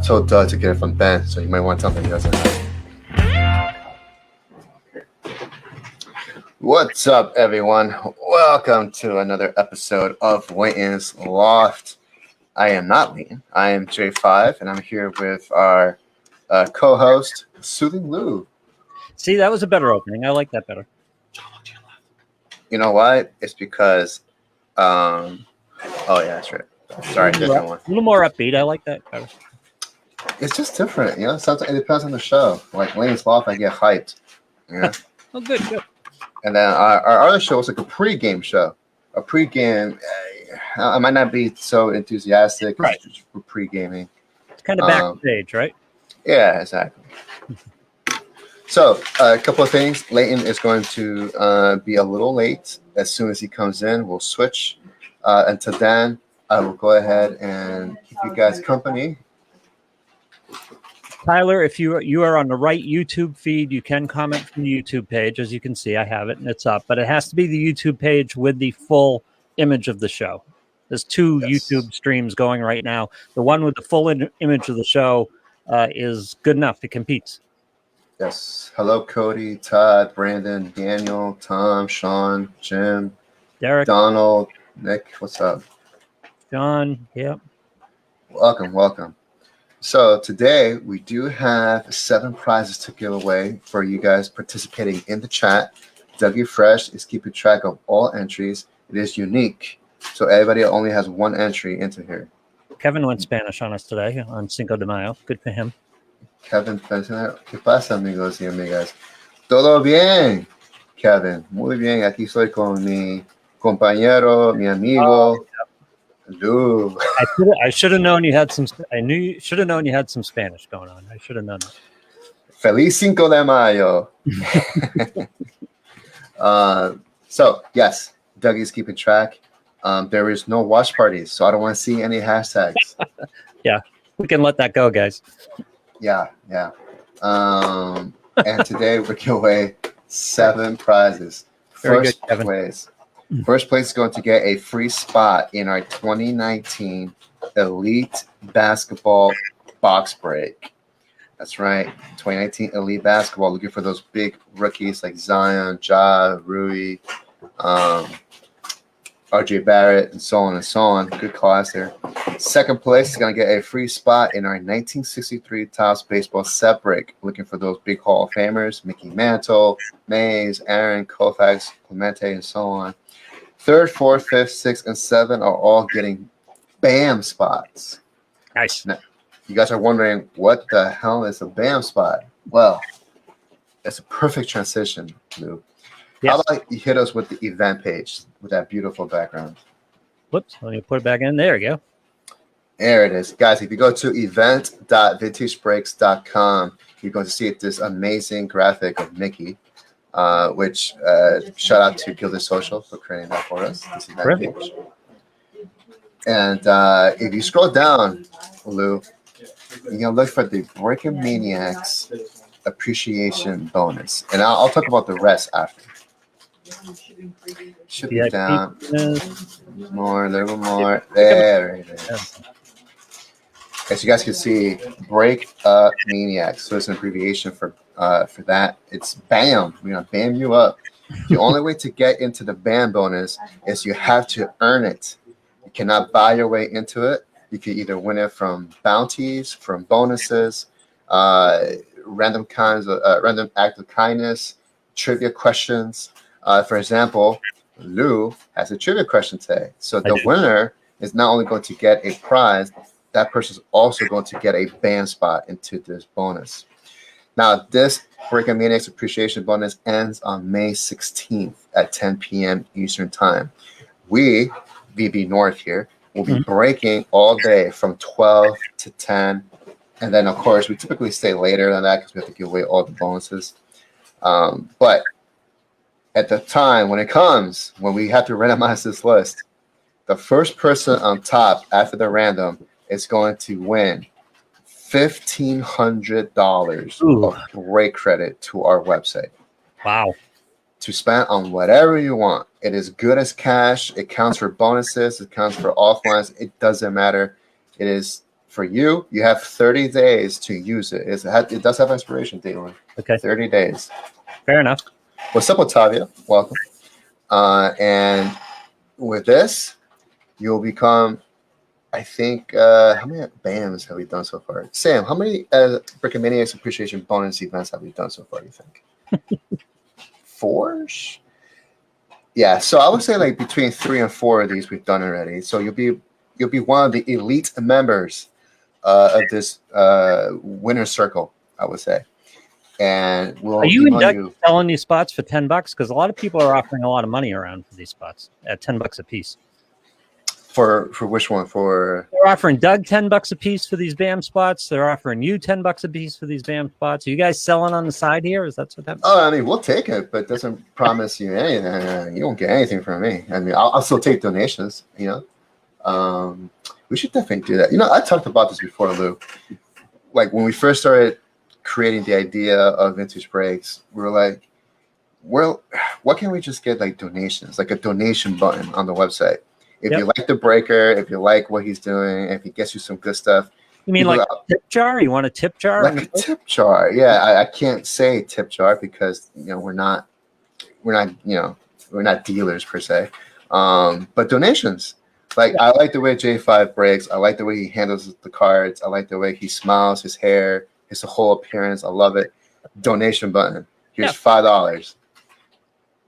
told Doug to get it from Ben, so you might want something he doesn't have. What's up, everyone? Welcome to another episode of Leighton's Loft. I am not Leighton. I am J5, and I'm here with our co-host, Soothing Lou. See, that was a better opening. I like that better. You know why? It's because, oh yeah, that's right. Sorry, different one. A little more upbeat. I like that better. It's just different, you know. Sometimes it depends on the show. Like Leighton's Loft, I get hyped. Yeah. Oh, good. And then our other show was like a pregame show. A pregame, I might not be so enthusiastic. Right. For pre-gaming. It's kind of backstage, right? Yeah, exactly. So, a couple of things. Leighton is going to be a little late. As soon as he comes in, we'll switch. Until then, I will go ahead and keep you guys company. Tyler, if you are on the right YouTube feed, you can comment from the YouTube page. As you can see, I have it and it's up. But it has to be the YouTube page with the full image of the show. There's two YouTube streams going right now. The one with the full image of the show is good enough. It competes. Yes. Hello, Cody, Todd, Brandon, Daniel, Tom, Sean, Jim, Derek, Donald, Nick. What's up? John. Yep. Welcome. So today we do have 7 prizes to give away for you guys participating in the chat. Dougie Fresh is keeping track of all entries. It is unique, so everybody only has 1 entry into here. Kevin went Spanish on us today on Cinco de Mayo. Good for him. Kevin, ¿qué pasa, amigos y amigas? Todo bien, Kevin. Muy bien. Aquí estoy con mi compañero, mi amigo. Lou. I should have known you had some. I knew you should have known you had some Spanish going on. I should have known that. Feliz Cinco de Mayo. So yes, Dougie's keeping track. There is no watch parties, so I don't want to see any hashtags. Yeah, we can let that go, guys. Yeah. And today we're giving away 7 prizes. First place is going to get a free spot in our 2019 Elite Basketball Box Break. That's right, 2019 Elite Basketball. Looking for those big rookies like Zion, Ja, Rui, RJ Barrett, and so on and so on. Good class there. Second place is going to get a free spot in our 1963 Topps Baseball Set Break. Looking for those big Hall of Famers, Mickey Mantle, Mays, Aaron, Koufax, Clemente, and so on. Third, fourth, fifth, sixth, and 7 are all getting BAM spots. Nice. Now, you guys are wondering, what the hell is a BAM spot? Well, it's a perfect transition, Lou. Yes. How about you hit us with the event page with that beautiful background? Whoops, let me put it back in. There you go. There it is. Guys, if you go to event.vintagebreaks.com, you're going to see this amazing graphic of Mickey, which shout out to Gilded Social for creating that for us. This event page. And if you scroll down, Lou, you're going to look for the Breaking Maniacs appreciation bonus. And I'll talk about the rest after. Should be down. More, a little more. There it is. As you guys can see, Break Up Maniacs. So it's an abbreviation for that. It's BAM. We're gonna BAM you up. The only way to get into the BAM bonus is you have to earn it. You cannot buy your way into it. You can either win it from bounties, from bonuses, random act of kindness, trivia questions. For example, Lou has a trivia question today. So the winner is not only going to get a prize, that person is also going to get a BAM spot into this bonus. Now, this Breaking Maniacs appreciation bonus ends on May 16th at 10 p.m. Eastern Time. We, VB North here, will be breaking all day from 12 to 10. And then, of course, we typically stay later than that because we have to give away all the bonuses. But at the time when we have to randomize this list, the first person on top after the random is going to win $1,500 of break credit to our website. Wow. To spend on whatever you want. It is good as cash. It counts for bonuses. It counts for offlines. It doesn't matter. It is For you, you have 30 days to use it. It does have expiration date on it. Okay. 30 days. Fair enough. What's up, Otavia? Welcome. And with this, you'll become, I think, how many BAMs have we done so far? Sam, how many Brickmaniacs Appreciation bonus events have we done so far, you think? 4? Yeah, so I would say like between 3 and 4 of these we've done already. So you'll be one of the elite members of this winner circle, I would say. And we'll Are you email you selling these spots for $10? Because a lot of people are offering a lot of money around for these spots at $10 a piece. for which one? For They're offering Doug $10 a piece for these BAM spots. They're offering you $10 a piece for these BAM spots. Are you guys selling on the side here? Is that what happens? Oh, I mean, we'll take it, but it doesn't promise you anything. You won't get anything from me. I mean, I'll still take donations. We should definitely do that. I talked about this before, Lou. Like when we first started creating the idea of vintage breaks, we were like, well, what can we just get like donations, like a donation button on the website? If you like the breaker, if you like what he's doing, if he gets you some good stuff. You mean like a tip jar? You want a tip jar? Like a tip jar. Yeah, I can't say tip jar because we're not dealers per se. But donations. Like I like the way J5 breaks. I like the way he handles the cards. I like the way he smiles, his hair, his whole appearance. I love it. Donation button. Here's $5.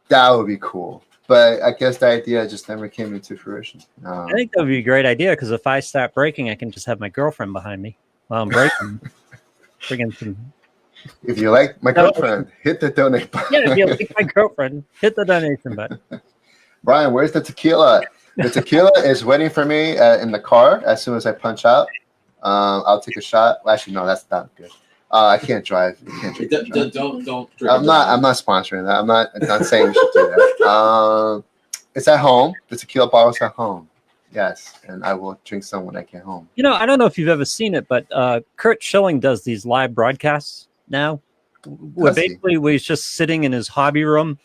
That would be cool. But I guess the idea just never came into fruition. I think that would be a great idea because if I start breaking, I can just have my girlfriend behind me while I'm breaking. Bringing some. If you like my girlfriend, hit the donate button. Yeah, if you like my girlfriend, hit the donation button. Brian, where's the tequila? The tequila is waiting for me in the car as soon as I punch out. I'll take a shot. Well, actually, no, that's not good. I can't drive. Don't drink. I'm not sponsoring that. I'm not saying we should do that. It's at home. The tequila bottle's at home. Yes, and I will drink some when I get home. I don't know if you've ever seen it, but Kurt Schilling does these live broadcasts now. Where basically he's just sitting in his hobby room,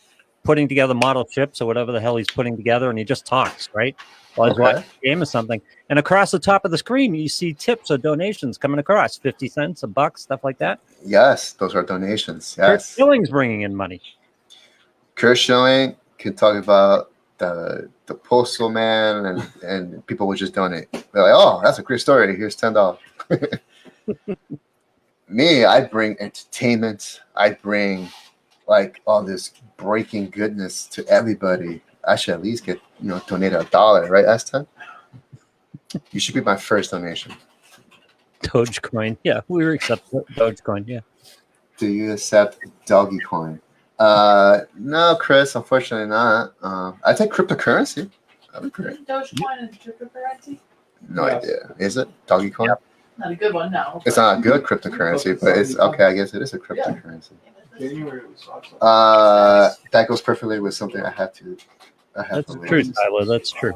putting together model chips or whatever the hell he's putting together, and he just talks, right? While he's watching a game or something. And across the top of the screen, you see tips or donations coming across, 50 cents, $1, stuff like that. Yes, those are donations. Yes. Kurt Schilling's bringing in money. Kurt Schilling can talk about the postal man and people would just donate. They're like, oh, that's a great story. Here's $10. Me, I bring entertainment. I bring like all this breaking goodness to everybody. I should at least get donate $1, right, S10? You should be my first donation. Dogecoin, yeah, we accept Dogecoin, yeah. Do you accept Doggy Coin? No, Chris, unfortunately not. I take cryptocurrency. That'd be great. Dogecoin is cryptocurrency? No idea. Is it Doggy Coin? Yep. Not a good one, no. It's not a good cryptocurrency, but it's okay. I guess it is a cryptocurrency. That goes perfectly with something I have to. That's true, Tyler. That's true.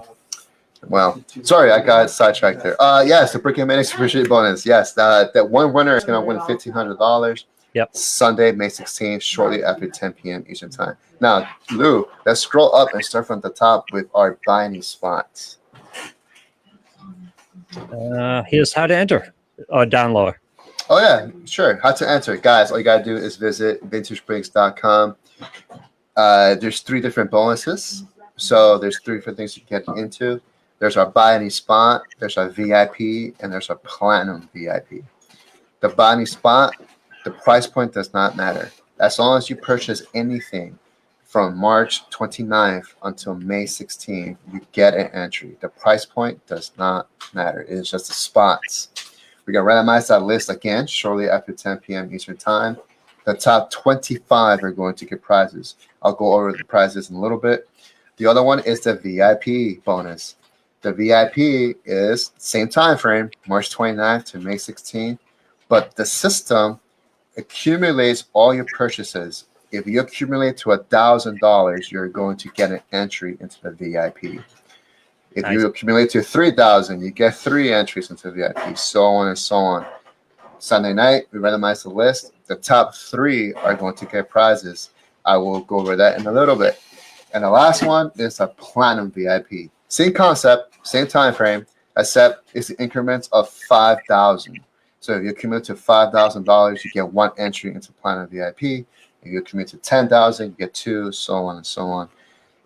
Well, sorry, I got sidetracked there. Yes, the Brickmaniacs Appreciate bonus. Yes, that one winner is going to win $1,500. Yep. Sunday, May 16th, shortly after 10 p.m. Eastern Time. Now, Lou, let's scroll up and start from the top with our buying spots. Here's how to enter. Down lower. Oh, yeah, sure. How to enter. Guys, all you got to do is visit vintagebreaks.com. There's 3 different bonuses. So there's 3 different things you can get into. There's our buy any spot, there's our VIP, and there's our platinum VIP. The buy any spot, the price point does not matter. As long as you purchase anything from March 29th until May 16th, you get an entry. The price point does not matter. It is just the spots. We're going to randomize that list again shortly after 10 p.m. Eastern Time. The top 25 are going to get prizes. I'll go over the prizes in a little bit. The other one is the VIP bonus. The VIP is same time frame, March 29th to May 16th, but the system accumulates all your purchases. If you accumulate to $1,000, you're going to get an entry into the VIP. If you accumulate to $3,000, you get 3 entries into the VIP, so on and so on. Sunday night, we randomize the list. The top 3 are going to get prizes. I will go over that in a little bit. And the last one is a platinum VIP. Same concept, same time frame. except it's increments of 5,000. So if you commit to $5,000, you get one entry into Platinum VIP. If you commit to 10,000, you get two, so on and so on.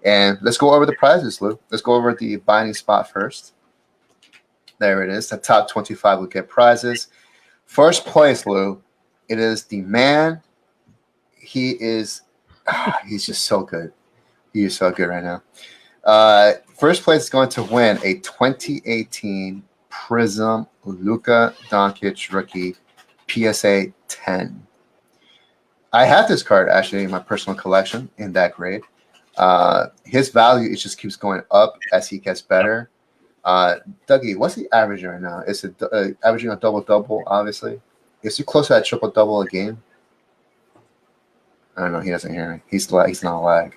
And let's go over the prizes, Lou. Let's go over the binding spot first. There it is. The top 25 will get prizes. First place, Lou, it is the man. He's just so good. He is so good right now. First place is going to win a 2018 Prism Luka Doncic rookie PSA 10. I have this card actually in my personal collection in that grade. His value, it just keeps going up as he gets better. Dougie, what's he averaging right now? Is it averaging a double-double, obviously? Is he close to that triple-double a game? I don't know. He doesn't hear me. He's not lag.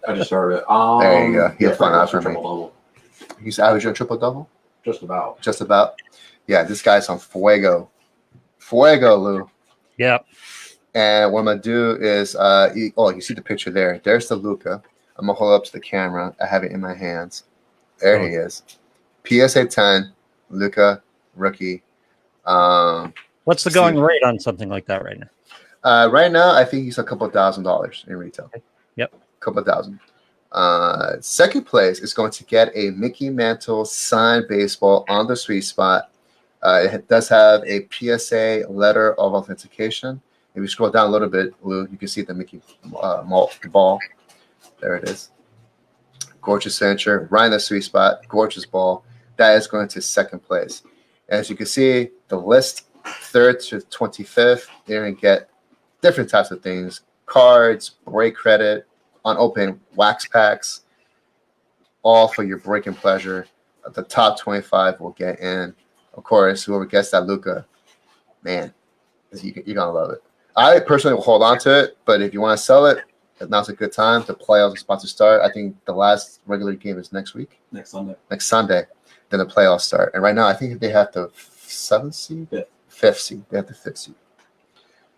I just heard it. There you go. He'll find out for me. Triple-double. He's averaging a triple-double? Just about. Just about. Yeah, this guy's on fuego. Fuego, Lou. Yeah. And what I'm going to do is, you see the picture there. There's the Luka. I'm going to hold up to the camera. I have it in my hands. There he is. PSA 10, Luka, rookie. What's the going rate on something like that right now? Right now, I think he's a couple $1,000s in retail. Yep. Couple thousand. Second place is going to get a Mickey Mantle signed baseball on the sweet spot. It does have a PSA letter of authentication. If you scroll down a little bit, Lou, you can see the Mickey ball. There it is. Gorgeous signature, right in the sweet spot. Gorgeous ball. That is going to second place. As you can see, the list 3rd to 25th, they're going to get different types of things. Cards, break credit, unopened wax packs, all for your breaking pleasure. The top 25 will get in. Of course, whoever gets that Luka, man, you're going to love it. I personally will hold on to it, but if you want to sell it, now's a good time. The playoffs is about to start. I think the last regular game is next week. Next Sunday. Next Sunday. Then the playoffs start. And right now, I think they have the 7th seed? Fifth seed. They have the 5th seed.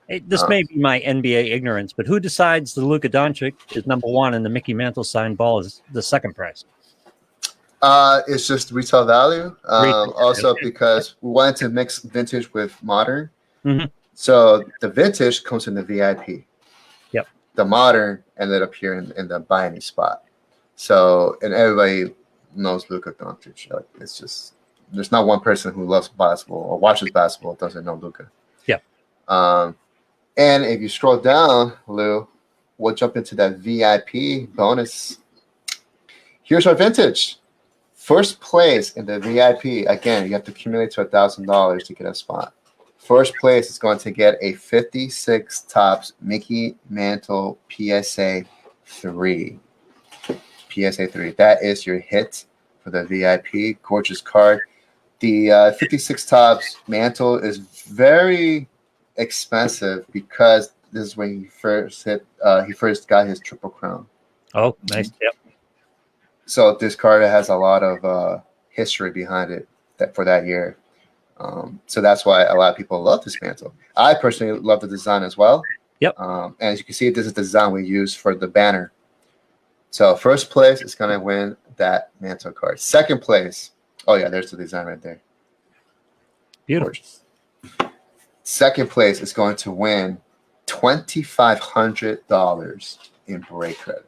Hey, this may be my NBA ignorance, but who decides the Luka Doncic is number one and the Mickey Mantle signed ball is the second prize? It's just retail value. Also, because we wanted to mix vintage with modern. Mm-hmm. So the vintage comes in the VIP. Yep. The modern ended up here in the binding spot. So, and everybody knows Luka Doncic. Like, it's just, there's not one person who loves basketball or watches basketball that doesn't know Luka. Yeah. And if you scroll down, Lou, we'll jump into that VIP bonus. Here's our vintage. First place in the VIP. Again, you have to accumulate to $1,000 to get a spot. First place is going to get a 56 Topps Mickey Mantle PSA 3. PSA 3. That is your hit for the VIP. Gorgeous card. The 56 Topps Mantle is very expensive because this is when he first got his Triple Crown. Oh, nice. Yep. So this card has a lot of history behind it for that year. So that's why a lot of people love this mantle. I personally love the design as well. Yep. And as you can see, this is the design we use for the banner. So first place is going to win that mantle card. Second place, oh yeah, there's the design right there. Beautiful. Gorgeous. Second place is going to win $2,500 in break credit.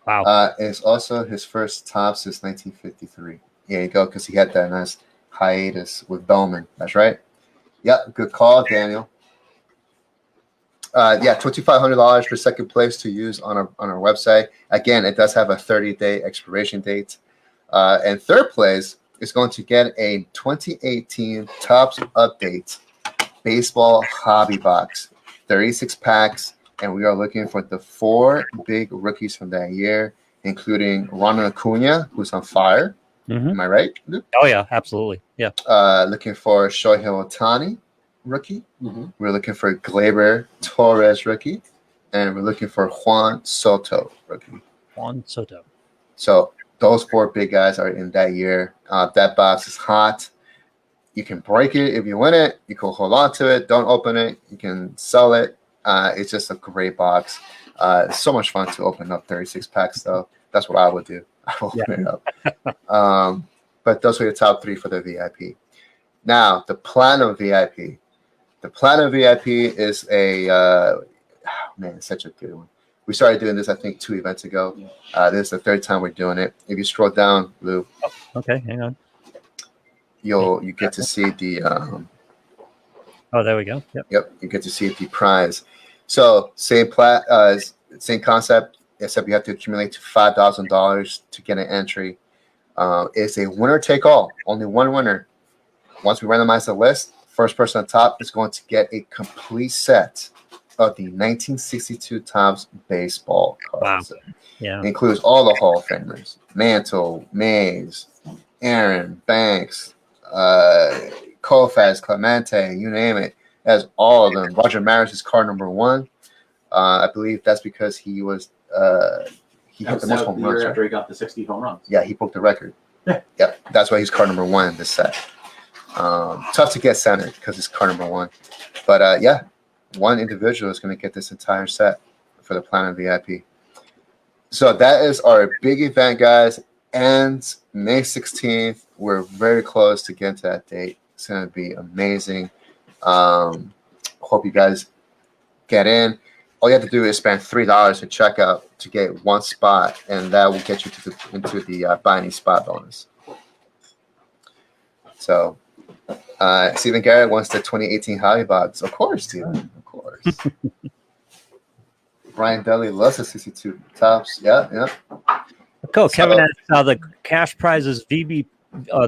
Wow. It's also his first top since 1953. There you go, because he had that nice hiatus with Bowman. That's right. Yep, good call, Daniel. $2,500 for second place to use on our website. Again, it does have a 30-day expiration date. And third place is going to get a 2018 Topps Update Baseball Hobby Box, 36 packs, and we are looking for the 4 big rookies from that year, including Ronald Acuna, who's on fire. Mm-hmm. Am I right, Luke? Oh, yeah, absolutely. Yeah. Looking for Shohei Ohtani, rookie. Mm-hmm. We're looking for Gleyber Torres, rookie. And we're looking for Juan Soto, rookie. Juan Soto. So those 4 big guys are in that year. That box is hot. You can break it if you win it. You can hold on to it. Don't open it. You can sell it. It's just a great box. It's so much fun to open up 36 packs, though. That's what I would do. I will open it up. but those were the top 3 for the VIP. Now, the Platinum VIP. The Platinum VIP is man, it's such a good one. We started doing this, I think, 2 events ago. This is the 3rd time we're doing it. If you scroll down, Lou. Okay, hang on. You get to see the. Oh, there we go. Yep, you get to see the prize. So same concept, except you have to accumulate to $5,000 to get an entry. It's a winner take all. Only one winner. Once we randomize the list, first person on top is going to get a complete set of the 1962 Topps baseball cards. Wow. Yeah. It includes all the Hall of Famers: Mantle, Mays, Aaron, Banks, Koufax, Clemente, you name it. It has all of them. Roger Maris is card number 1. I believe that's because he was he hit the most home runs. After he got the 60 home runs. Yeah, he broke the record. Yep, that's why he's card number 1 in this set. Tough to get centered because it's card number 1. But yeah, one individual is going to get this entire set for the Platinum VIP. So that is our big event, guys. Ends May 16th. We're very close to getting to that date. It's going to be amazing. Hope you guys get in. All you have to do is spend $3 at checkout to get 1 spot, and that will get you into the buy any spot bonus. So, Stephen Garrett wants the 2018 Hobby Box. Of course, Stephen. Of course. Brian Dudley loves the 62 Topps. Yeah. Cool. Kevin asks, the cash prizes VB,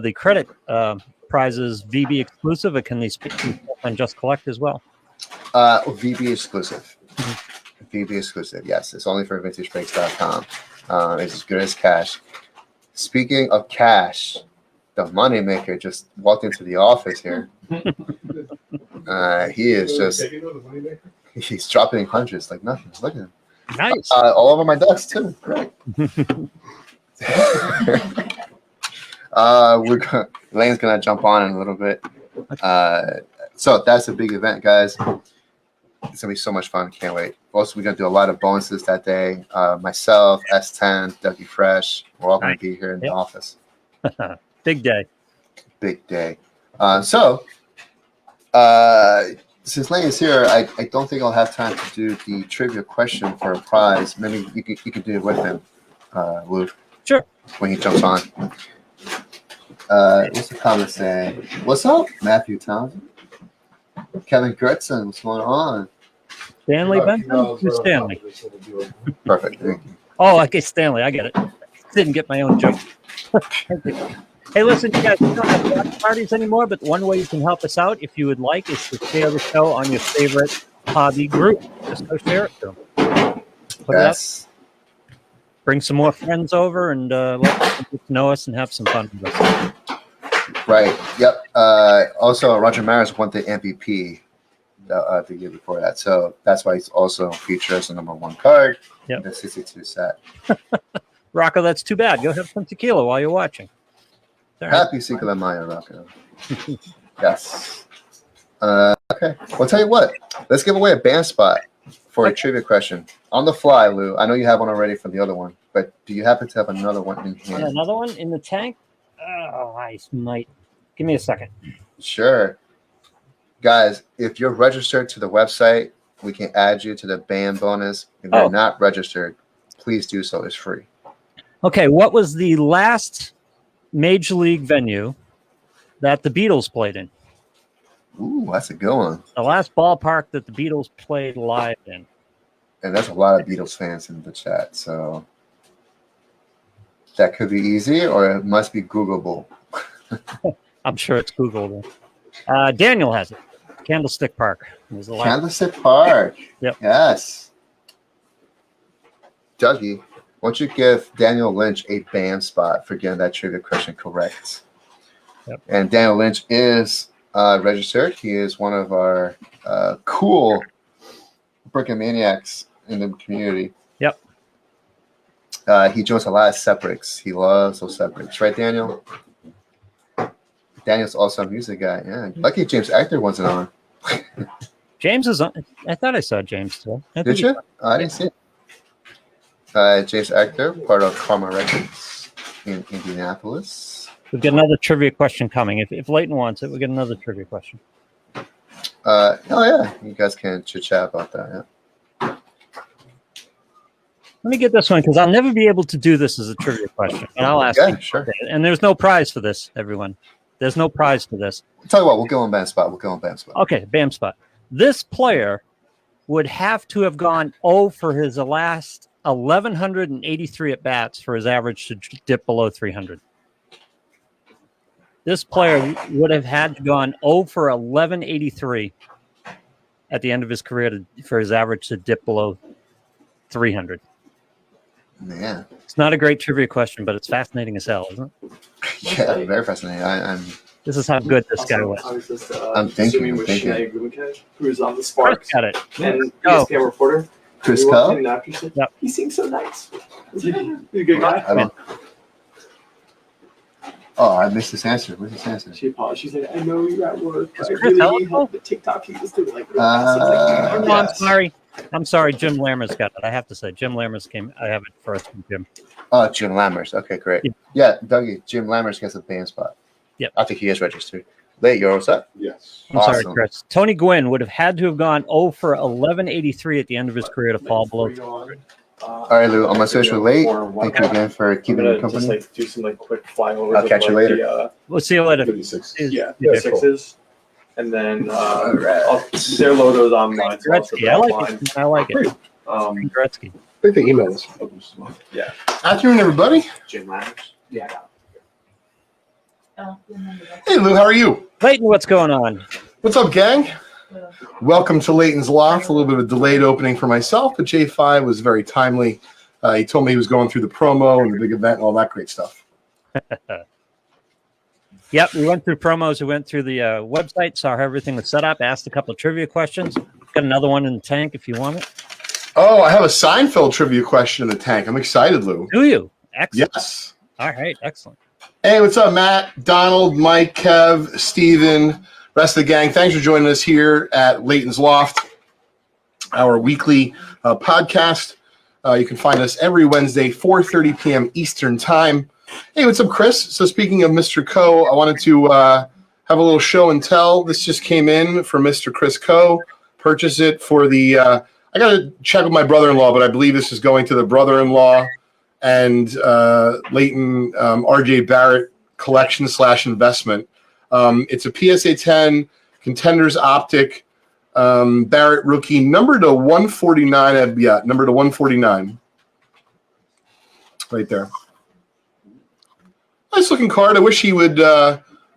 the credit prizes VB exclusive, or can these be and just collect as well? VB exclusive. VB exclusive. Yes, it's only for VintageBreaks.com. It's as good as cash. Speaking of cash, the moneymaker just walked into the office here. He is just. He's dropping hundreds like nothing. Look at him. Nice. All over my desk too. Great. Lane's gonna jump on in a little bit. So that's a big event, guys. It's gonna be so much fun. Can't wait. Also, we're gonna do a lot of bonuses that day. Myself, S10, Dougie Fresh. We're all gonna be here in the office. Big day. Big day. Since Lane is here, I don't think I'll have time to do the trivia question for a prize. Maybe you could do it with him, Lou. Sure. When he jumps on. What's the comment saying? What's up, Matthew Townsend? Kevin Gertzen, what's going on? Stanley Benson? Who's Stanley? Perfect. Oh, okay, Stanley. I get it. Didn't get my own joke. Hey, listen, you guys, we don't have watch parties anymore, but one way you can help us out, if you would like, is to share the show on your favorite hobby group. Just go share it to them. Put it up. Bring some more friends over and let them get to know us and have some fun with us. Right. Yep. Also, Roger Maris won the MVP the year before that, so that's why he's also featured as the #1 card in the 62 set. Rocco, that's too bad. Go have some tequila while you're watching. Happy Cinco de Mayo, Rocco. Yes. Okay. Well, tell you what. Let's give away a band spot for a trivia question on the fly, Lou. I know you have one already for the other one, but do you happen to have another one in hand? Another one in the tank? Oh, I might. Give me a second. Sure. Guys, if you're registered to the website, we can add you to the band bonus. If you're not registered, please do so. It's free. Okay. What was the last major league venue that the Beatles played in? Ooh, that's a good one. The last ballpark that the Beatles played live in. And there's a lot of Beatles fans in the chat, so that could be easy, or it must be Googleable. I'm sure it's Googleable. Daniel has it. Candlestick Park. Was the last. Candlestick Park. Yep. Yes. Dougie, why don't you give Daniel Lynch a band spot for getting that trivia question correct? Yep. And Daniel Lynch is registered. He is one of our cool Brick Maniacs in the community. Yep. He joins a lot of separates. He loves those separates. Right, Daniel? Daniel's also a music guy. Yeah. Lucky James Actor wasn't on. James is on. I thought I saw James too. Did you? I didn't see it. James Actor, part of Karma Records in Indianapolis. We've got another trivia question coming. If Leighton wants it, we'll get another trivia question. Oh yeah, you guys can chit chat about that. Yeah. Let me get this one because I'll never be able to do this as a trivia question. And I'll ask you. Sure. And there's no prize for this, everyone. There's no prize for this. Tell you what, we'll go on Bam spot. Okay, Bam spot. This player would have to have gone 0 for his last 1,183 at bats for his average to dip below 300. This player would have had to gone 0 for 1,183 at the end of his career for his average to dip below 300. Man, it's not a great trivia question, but it's fascinating as hell, isn't it? Yeah, very fascinating. This is how good this guy was. I was just I'm thinking. Who's on the Sparks. Got it. And ESPN reporter. Chris Coe? Yep. He seems so nice. He's a good guy. I missed this answer. Where's this answer? She paused. She's like, I know you're at work. But I Chris really Hell? hope the TikTok he was doing like I'm sorry. Jim Lammers got it. I have to say, Jim Lammers came. I have it first from Jim. Oh, Jim Lammers. Okay, great. Yeah, Dougie, Jim Lammers gets a Bam spot. Yep. I think he is registered. Late, you're all set? Yes. I'm sorry, Chris. Tony Gwynn would have had to have gone 0 for 1,183 at the end of his career to fall below. All right, Lou. I'm gonna switch with Late. Thank you again for keeping me company. Just do some quick flyovers. I'll catch you later. We'll see you later. 56. Yeah, Yeah, sixes. And then their logos on mine. So Gretzky. I like it. Gretzky. I think they emailed us. Yeah. Afternoon, everybody. Jim Lammers. Yeah. Hey, Lou, how are you? Leighton, what's going on? What's up, gang? Welcome to Leighton's Loft. A little bit of a delayed opening for myself, but J5 was very timely. He told me he was going through the promo and the big event and all that great stuff. Yep, we went through promos. We went through the website, saw how everything was set up, asked a couple of trivia questions. Got another one in the tank if you want it. Oh, I have a Seinfeld trivia question in the tank. I'm excited, Lou. Do you? Excellent. Yes. All right, excellent. Hey, what's up, Matt, Donald, Mike, Kev, Steven, rest of the gang. Thanks for joining us here at Leighton's Loft, our weekly podcast. You can find us every Wednesday, 4:30 p.m. Eastern Time. Hey, what's up, Chris? So speaking of Mr. Coe, I wanted to have a little show and tell. This just came in from Mr. Chris Coe. Purchase it for the I got to check with my brother-in-law, but I believe this is going to the brother-in-law and Leighton RJ Barrett collection / investment. It's a PSA 10 Contenders Optic Barrett rookie, number to 149. Yeah, number to 149. Right there. Nice looking card. I wish he would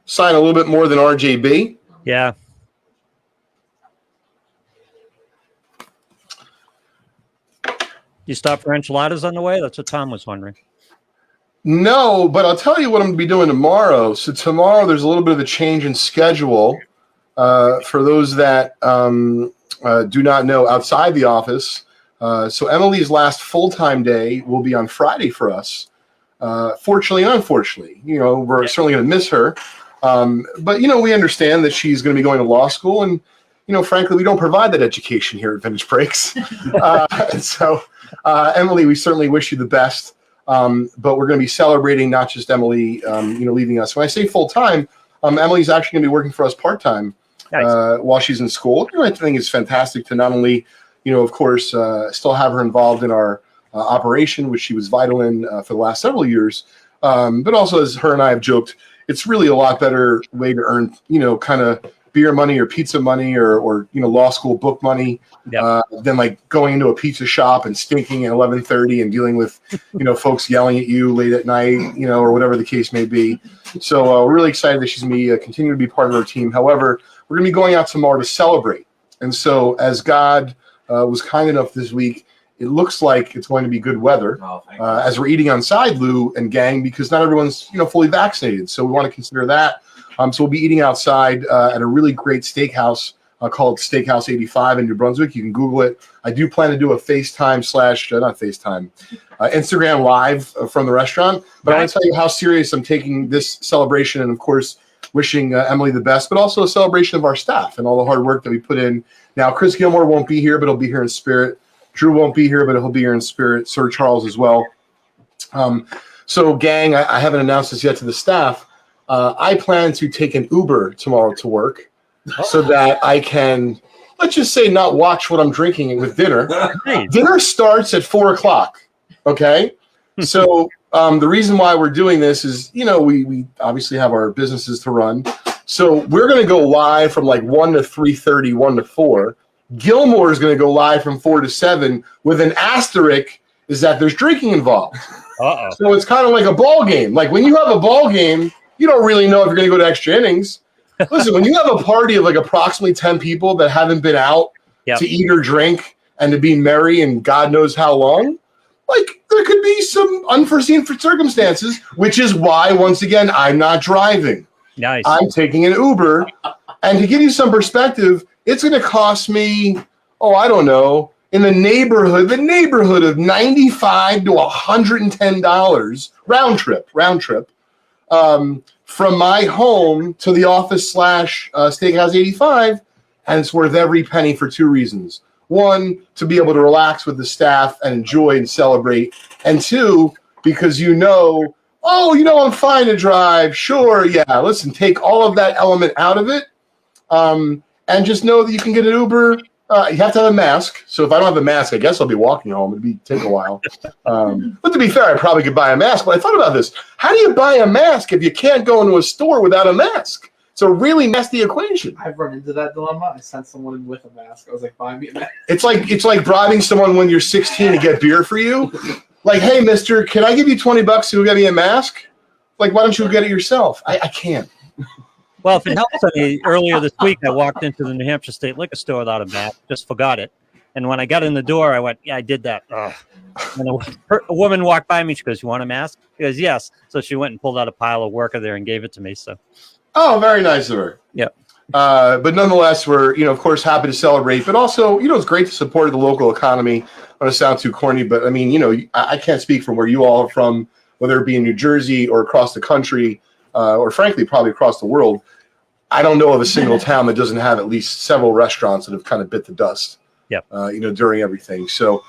sign a little bit more than RJB. Yeah. You stop for enchiladas on the way? That's what Tom was wondering. No, but I'll tell you what I'm going to be doing tomorrow. So tomorrow there's a little bit of a change in schedule for those that do not know outside the office. So Emily's last full-time day will be on Friday for us. Fortunately and unfortunately, we're certainly going to miss her. But, we understand that she's going to be going to law school. And, frankly, we don't provide that education here at Vintage Breaks. So, Emily, we certainly wish you the best. But we're going to be celebrating not just Emily, leaving us. When I say full-time, Emily's actually going to be working for us part-time while she's in school. I think it's fantastic to not only, of course, still have her involved in our operation, which she was vital in for the last several years. But also, as her and I have joked, it's really a lot better way to earn, kind of beer money or pizza money or law school book money than like going into a pizza shop and stinking at 11:30 and dealing with, folks yelling at you late at night, or whatever the case may be. So we're really excited that she's going to continue to be part of our team. However, we're going to be going out tomorrow to celebrate. And so as God was kind enough this week, it looks like it's going to be good weather as we're eating outside, Lou and gang, because not everyone's fully vaccinated. So we want to consider that. So we'll be eating outside at a really great steakhouse called Steakhouse 85 in New Brunswick. You can Google it. I do plan to do a Instagram live from the restaurant. But I want to tell you how serious I'm taking this celebration, and of course, wishing Emily the best, but also a celebration of our staff and all the hard work that we put in. Now, Chris Gilmore won't be here, but he'll be here in spirit. Drew won't be here, but he'll be here in spirit. Sir Charles as well. So, gang, I haven't announced this yet to the staff, I plan to take an Uber tomorrow to work so that I can, let's just say, not watch what I'm drinking with dinner. Nice. Dinner starts at 4:00. Okay. So the reason why we're doing this is, we obviously have our businesses to run. So we're going to go live from like 1 to 3:30, 1 to 4. Gilmore is going to go live from 4 to 7 with an asterisk is that there's drinking involved. Uh-oh. So it's kind of like a ball game. Like when you have a ball game, you don't really know if you're going to go to extra innings. Listen, when you have a party of like approximately 10 people that haven't been out to eat or drink and to be merry and God knows how long, like there could be some unforeseen circumstances, which is why, once again, I'm not driving. Nice. I'm taking an Uber. And to give you some perspective, it's going to cost me, I don't know, in the neighborhood of $95 to $110 round trip. From my home to the office / Steakhouse 85, and it's worth every penny for 2 reasons. 1, to be able to relax with the staff and enjoy and celebrate. And 2, because I'm fine to drive. Sure, yeah, listen, take all of that element out of it. And just know that you can get an Uber. You have to have a mask. So if I don't have a mask, I guess I'll be walking home. It'd take a while. But to be fair, I probably could buy a mask. But I thought about this. How do you buy a mask if you can't go into a store without a mask? It's a really nasty equation. I've run into that dilemma. I sent someone in with a mask. I was like, buy me a mask. It's like bribing someone when you're 16 to get beer for you. Like, hey, mister, can I give you $20 to get me a mask? Like, why don't you get it yourself? I can't. Well, if it helps any, earlier this week, I walked into the New Hampshire State Liquor Store without a mask, just forgot it. And when I got in the door, I went, yeah, I did that. Ugh. And a woman walked by me. She goes, you want a mask? She goes, yes. So she went and pulled out a pile of worker there and gave it to me. So, oh, very nice of her. Yeah. But nonetheless, we're, of course, happy to celebrate. But also, it's great to support the local economy. I don't want to sound too corny, but I mean, I can't speak from where you all are from, whether it be in New Jersey or across the country, or frankly, probably across the world. I don't know of a single town that doesn't have at least several restaurants that have kind of bit the dust. Yeah. During everything. So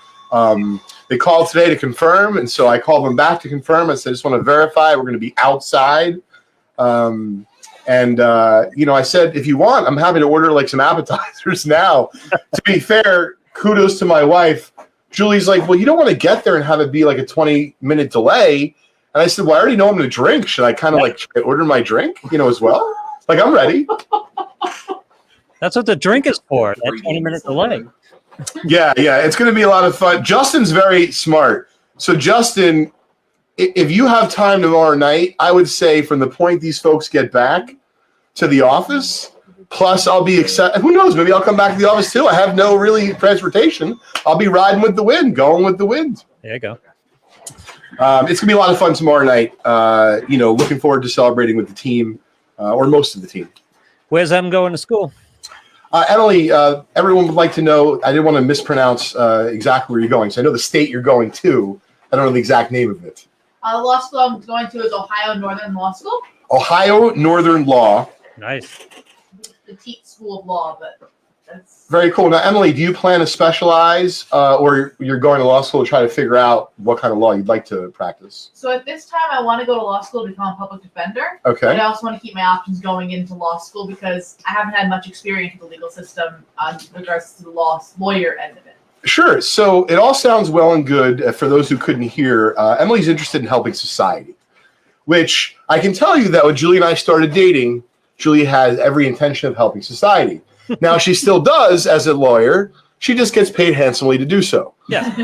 they called today to confirm, and so I called them back to confirm. I said, I just want to verify we're going to be outside. I said, if you want, I'm happy to order like some appetizers now. To be fair, kudos to my wife. Julie's like, well, you don't want to get there and have it be like a 20-minute delay. And I said, well, I already know I'm going to drink. Should I kind of order my drink, as well? Like, I'm ready. That's what the drink is for, that 20-minute delay. Yeah, it's going to be a lot of fun. Justin's very smart. So, Justin, if you have time tomorrow night, I would say from the point these folks get back to the office, plus I'll be excited. Who knows? Maybe I'll come back to the office too. I have no really transportation. I'll be riding with the wind, going with the wind. There you go. It's going to be a lot of fun tomorrow night. Looking forward to celebrating with the team, or most of the team. Where's Em going to school? Emily, everyone would like to know, I didn't want to mispronounce exactly where you're going. So I know the state you're going to. I don't know the exact name of it. The law school I'm going to is Ohio Northern Law School. Ohio Northern Law. Nice. The Teat School of Law, but that's... Very cool. Now, Emily, do you plan to specialize or you're going to law school to try to figure out what kind of law you'd like to practice? So at this time, I want to go to law school to become a public defender. Okay. But I also want to keep my options going into law school because I haven't had much experience with the legal system in regards to the lawyer end of it. Sure. So it all sounds well and good. For those who couldn't hear, Emily's interested in helping society, which I can tell you that when Julie and I started dating, Julie has every intention of helping society. Now, she still does as a lawyer. She just gets paid handsomely to do so. Yeah.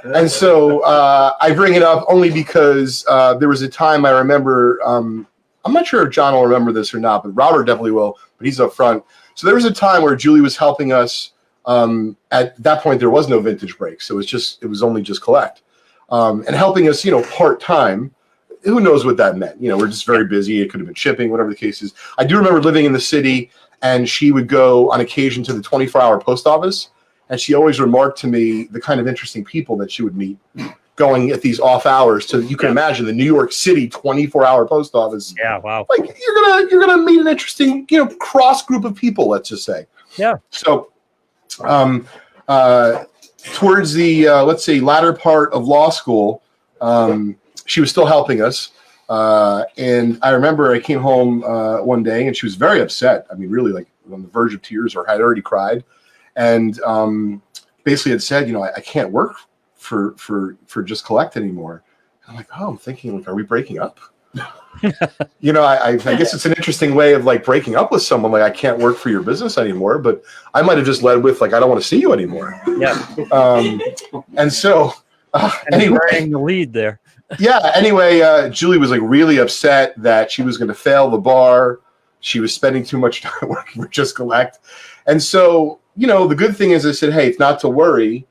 And so I bring it up only because there was a time I remember, I'm not sure if John will remember this or not, but Robert definitely will, but he's up front. So there was a time where Julie was helping us. At that point, there was no vintage break. So it was only just collect. And helping us, part-time. Who knows what that meant? We're just very busy. It could have been shipping, whatever the case is. I do remember living in the city, and she would go on occasion to the 24-hour post office, and she always remarked to me the kind of interesting people that she would meet going at these off hours. So you can imagine the New York City 24-hour post office. Yeah, wow. Like you're gonna meet an interesting cross group of people. Let's just say. Yeah. So, towards the let's say latter part of law school. She was still helping us. And I remember I came home one day, and she was very upset. I mean, really, like on the verge of tears, or had already cried, and basically had said, I can't work for Just Collect anymore. And I'm like, oh, I'm thinking, like, are we breaking up? I guess it's an interesting way of like breaking up with someone. Like, I can't work for your business anymore, but I might have just led with like, I don't want to see you anymore. Yeah. And so anyway, burying the lead there. Yeah. Anyway, Julie was like really upset that she was going to fail the bar. She was spending too much time working for Just Collect. And so, the good thing is I said, hey, it's not to worry,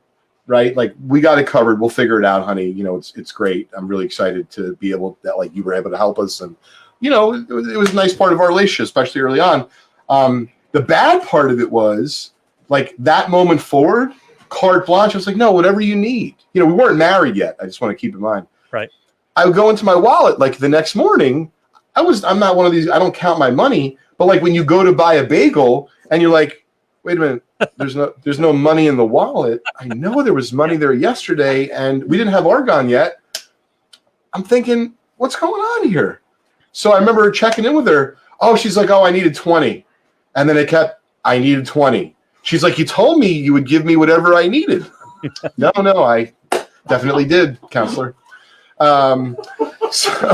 right? Like, we got it covered. We'll figure it out, honey. It's great. I'm really excited to be able that, like, you were able to help us. And, it was a nice part of our relationship, especially early on. The bad part of it was like that moment forward, carte blanche. I was like, no, whatever you need. We weren't married yet. I just want to keep in mind. Right. I would go into my wallet like the next morning. I'm not one of these, I don't count my money, but like when you go to buy a bagel and you're like, wait a minute, there's no money in the wallet. I know there was money there yesterday and we didn't have argon yet. I'm thinking, what's going on here? So I remember checking in with her. Oh, she's like, I needed 20. And then I needed 20. She's like, you told me you would give me whatever I needed. No, I definitely did, counselor. So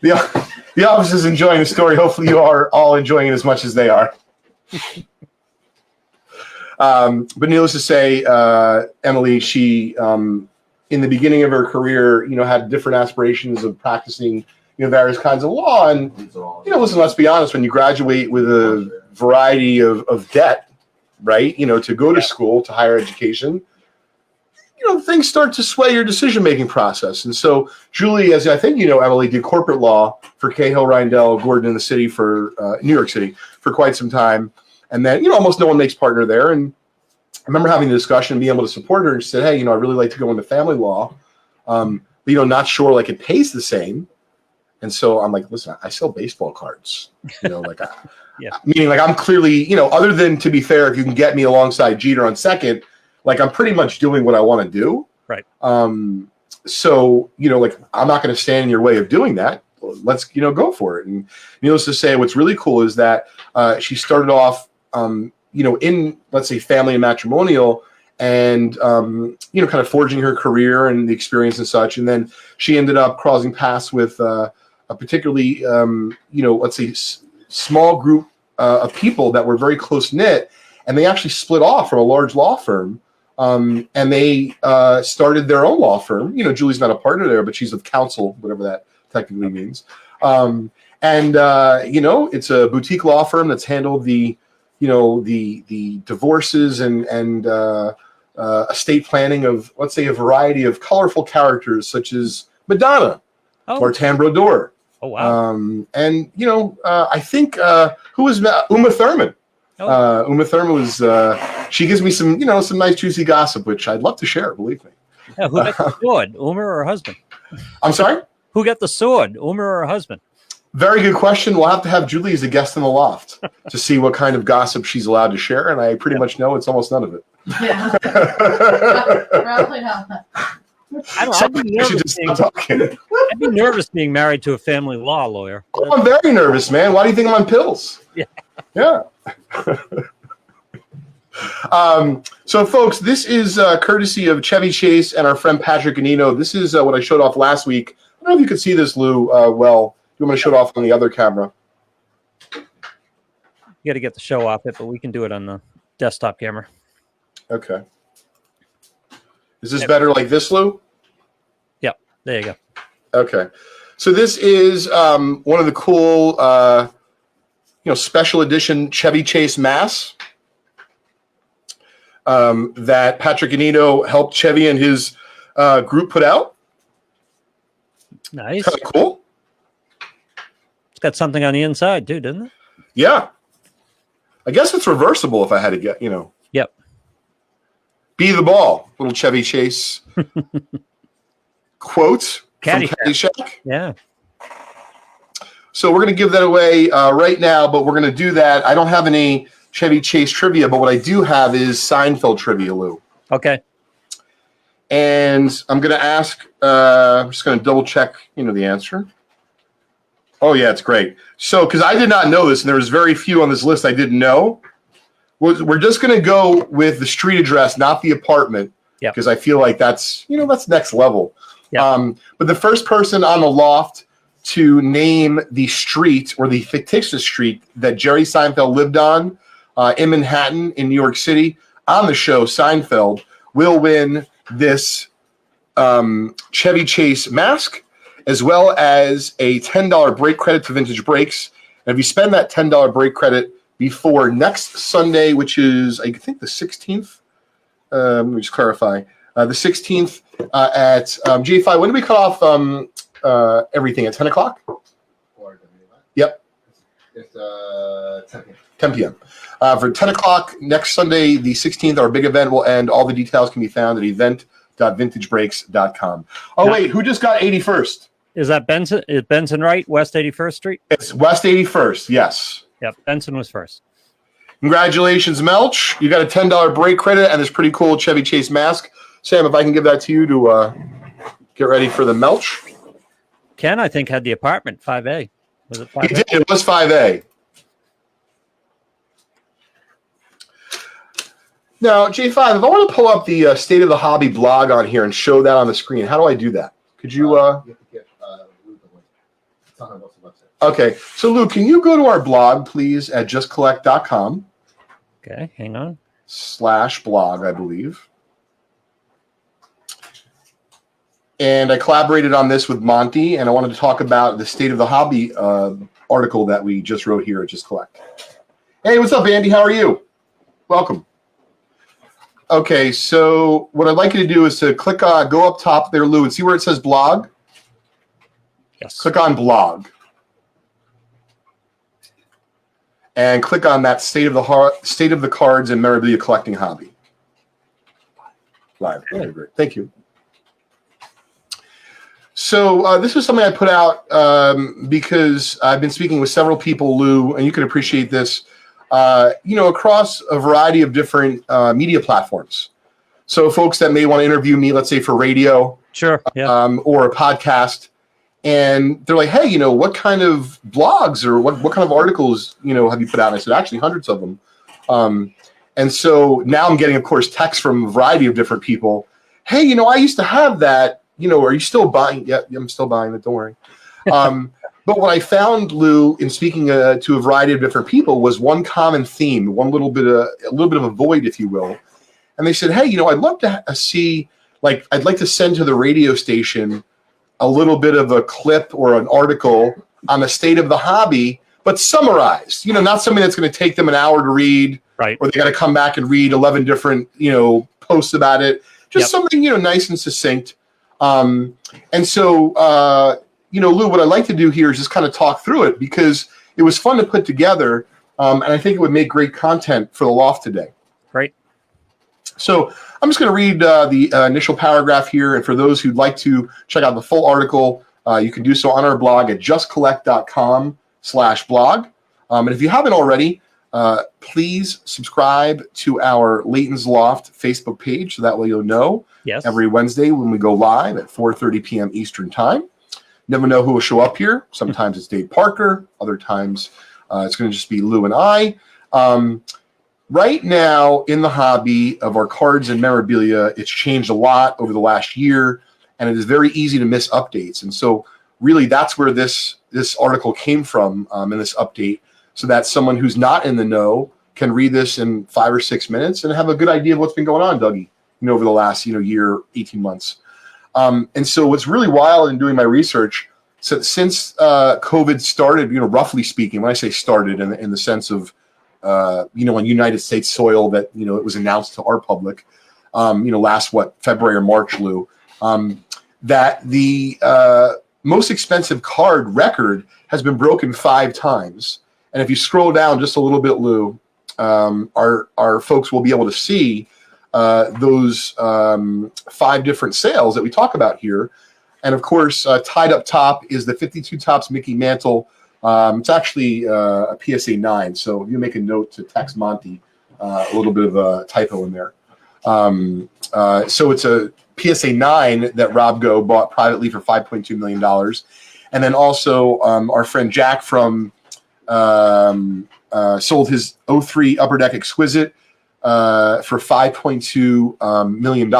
the office is enjoying the story. Hopefully you are all enjoying it as much as they are. But needless to say, Emily, she, in the beginning of her career, had different aspirations of practicing, various kinds of law. And, listen, let's be honest, when you graduate with a variety of debt, right, to go to school, to higher education, things start to sway your decision-making process. And so Julie, as I think Emily, did corporate law for Cahill, Reindel, Gordon in the city for New York City for quite some time. And then, almost no one makes partner there. And I remember having the discussion and being able to support her and said, hey, I'd really like to go into family law. But, not sure like it pays the same. And so I'm like, listen, I sell baseball cards, like, meaning like I'm clearly, other than, to be fair, if you can get me alongside Jeter on second, like I'm pretty much doing what I want to do. Right. So, like I'm not going to stand in your way of doing that. Let's, go for it. And needless to say, what's really cool is that she started off, in, let's say, family and matrimonial and, kind of forging her career and the experience and such. And then she ended up crossing paths with a particularly, let's say, small group of people that were very close knit. And they actually split off from a large law firm. And they started their own law firm. Julie's not a partner there, but she's with counsel, whatever that technically means. It's a boutique law firm that's handled the divorces and estate planning of, let's say, a variety of colorful characters such as Madonna, Martin Brodeur. Oh, wow. I think who was Uma Thurman? Uma Thurman was, she gives me some, some nice juicy gossip, which I'd love to share, believe me. Yeah, who got the sword, Uma or her husband? I'm sorry? Who got the sword, Uma or her husband? Very good question. We'll have to have Julie as a guest in the loft to see what kind of gossip she's allowed to share, and I pretty much know it's almost none of it. Yeah. Probably not. I'd be nervous being married to a family law lawyer. Oh, I'm very nervous, man. Why do you think I'm on pills? Yeah. So, folks, this is courtesy of Chevy Chase and our friend Patrick Ganino. This is what I showed off last week. I don't know if you could see this, Lou, well. You want me to show it off on the other camera? You got to get the show off it, but we can do it on the desktop camera. Okay. Is this better like this, Lou? Yep. There you go. Okay. So this is one of the cool, special edition Chevy Chase masks that Patrick Ganino helped Chevy and his group put out. Nice. Kind of cool. It's got something on the inside too, doesn't it? Yeah. I guess it's reversible if I had to get, Yep. Be the ball. Little Chevy Chase quote from Caddyshack. Yeah. So we're going to give that away right now, but we're going to do that. I don't have any Chevy Chase trivia, but what I do have is Seinfeld trivia, Lou. Okay. And I'm going to ask, I'm just going to double check, the answer. Oh, yeah, it's great. So, because I did not know this, and there was very few on this list I didn't know. We're just going to go with the street address, not the apartment, because I feel like that's next level. Yep. But the first person on the Loft to name the street or the fictitious street that Jerry Seinfeld lived on in Manhattan in New York City on the show Seinfeld will win this Chevy Chase mask, as well as a $10 break credit to Vintage Brakes. And if you spend that $10 break credit before next Sunday, which is, I think, the 16th, let me just clarify, the 16th at J5. When do we cut off everything? At 10 o'clock? Yep. It's 10 p.m. For 10 o'clock next Sunday, the 16th, our big event will end. All the details can be found at event.vintagebrakes.com. Oh, wait, who just got 81st? Is that Benson? Is Benson right? West 81st Street? It's West 81st, yes. Yep, Benson was first. Congratulations, Melch. You got a $10 break credit and this pretty cool Chevy Chase mask. Sam, if I can give that to you to get ready for the Melch. Ken, I think, had the apartment, 5A. Was it 5A? He did. It was 5A. Now, J5, if I want to pull up the State of the Hobby blog on here and show that on the screen, how do I do that? Could you... You have to get Luke the link. It's on our website. Okay. So, Luke, can you go to our blog, please, at justcollect.com. Okay, hang on. /blog, I believe. And I collaborated on this with Monty, and I wanted to talk about the State of the Hobby article that we just wrote here at Just Collect. Hey, what's up, Andy? How are you? Welcome. Okay, so what I'd like you to do is to click on, go up top there, Lou, and see where it says blog? Yes. Click on blog. And click on that State of the Cards and Memorabilia Collecting Hobby. Live. Okay, great. Thank you. So this is something I put out because I've been speaking with several people, Lou, and you can appreciate this, across a variety of different media platforms. So folks that may want to interview me, let's say for radio, sure, yeah. Or a podcast, and they're like, hey, what kind of blogs or what kind of articles, have you put out? And I said, actually, hundreds of them. And so now I'm getting, of course, texts from a variety of different people. Hey, I used to have that. Are you still buying? Yeah, I'm still buying it. Don't worry. But what I found, Lou, in speaking to a variety of different people, was one common theme, a little bit of a void, if you will. And they said, hey, I'd love to see, I'd like to send to the radio station a little bit of a clip or an article on the state of the hobby, but summarized. Not something that's going to take them an hour to read, right? Or they got to come back and read 11 different, posts about it. Just something, nice and succinct. And so, Lou, what I'd like to do here is just kind of talk through it because it was fun to put together, and I think it would make great content for the Loft today. Right. So I'm just going to read the initial paragraph here, and for those who'd like to check out the full article, you can do so on our blog at justcollect.com/blog. And if you haven't already, please subscribe to our Leighton's Loft Facebook page, so that way you'll know every Wednesday when we go live at 4:30 p.m. Eastern Time. Never know who will show up here. Sometimes it's Dave Parker. Other times it's going to just be Lou and I. Right now in the hobby of our cards and memorabilia, it's changed a lot over the last year, and it is very easy to miss updates. And so really that's where this article came from in this update, so that someone who's not in the know can read this in 5 or 6 minutes and have a good idea of what's been going on, Dougie, over the last year, 18 months. And so what's really wild in doing my research, since COVID started, roughly speaking, when I say started in the sense of, on United States soil that, it was announced to our public, last, February or March, Lou, that the most expensive card record has been broken 5 times. And if you scroll down just a little bit, Lou, our folks will be able to see those 5 different sales that we talk about here. And of course, tied up top is the 52 Topps Mickey Mantle. It's actually a PSA 9. So if you make a note to text Monty, a little bit of a typo in there. So it's a PSA 9 that Rob Go bought privately for $5.2 million. And then also our friend Jack from sold his 03 Upper Deck Exquisite for $5.2 million.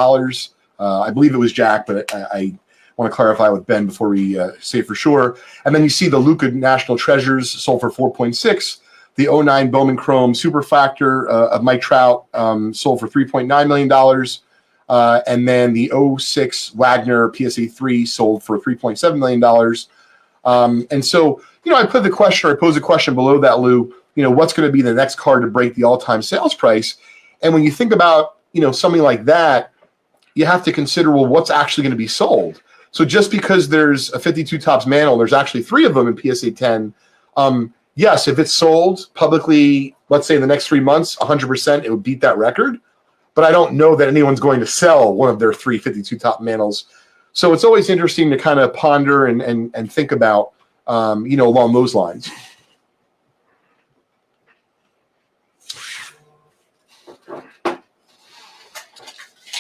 I believe it was Jack, but I want to clarify with Ben before we say for sure. And then you see the Luca National Treasures sold for 4.6. The 09 Bowman Chrome Superfractor of Mike Trout sold for $3.9 million. And then the 06 Wagner PSA 3 sold for $3.7 million. And so, I pose a question below that, Lou, what's going to be the next card to break the all-time sales price? And when you think about, something like that, you have to consider, well, what's actually going to be sold? So just because there's a 52 Topps mantle, there's actually 3 of them in PSA 10. Yes, if it's sold publicly, let's say in the next 3 months, 100%, it would beat that record. But I don't know that anyone's going to sell one of their 3 52 Top mantles. So it's always interesting to kind of ponder and think about, along those lines.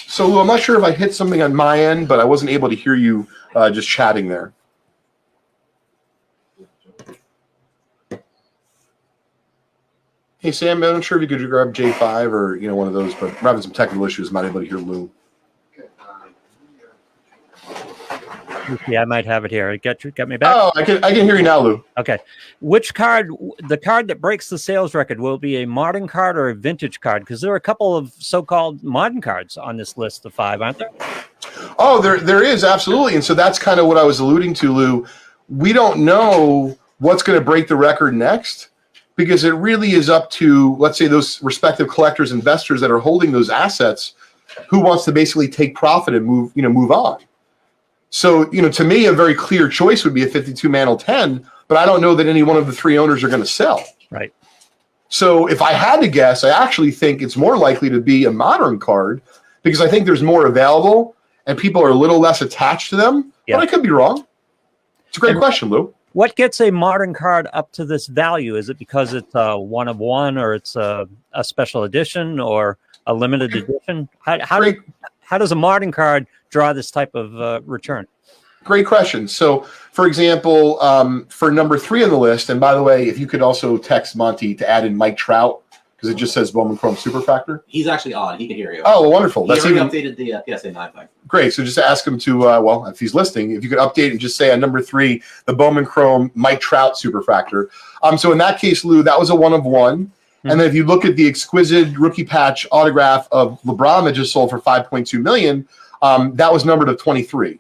So, Lou, I'm not sure if I hit something on my end, but I wasn't able to hear you just chatting there. Hey, Sam, I'm not sure if you could grab J5 or, one of those, but we're having some technical issues. I'm not able to hear Lou. Yeah, I might have it here. Got me back? Oh, I can hear you now, Lou. Okay. Which card, the card that breaks the sales record, will it be a modern card or a vintage card? Because there are a couple of so-called modern cards on this list of 5, aren't there? Oh, there is, absolutely. And so that's kind of what I was alluding to, Lou. We don't know what's going to break the record next because it really is up to, let's say, those respective collectors, investors that are holding those assets who wants to basically take profit and move on. So, to me, a very clear choice would be a 52 mantle 10, but I don't know that any one of the 3 owners are going to sell. Right. So if I had to guess, I actually think it's more likely to be a modern card because I think there's more available and people are a little less attached to them. Yeah. But I could be wrong. It's a great question, Lou. What gets a modern card up to this value? Is it because it's a 1 of 1 or it's a special edition or a limited edition? How does a modern card draw this type of return? Great question. So, for example, for number 3 on the list, and by the way, if you could also text Monty to add in Mike Trout, because it just says Bowman Chrome Superfractor. He's actually on. He can hear you. Oh, well, wonderful. That's even updated the PSA 9 thing. Great. So just ask him to, if he's listening, if you could update and just say on number 3, the Bowman Chrome Mike Trout Superfractor. So in that case, Lou, that was a 1 of 1. And then if you look at the exquisite rookie patch autograph of LeBron that just sold for $5.2 million, that was numbered of 23.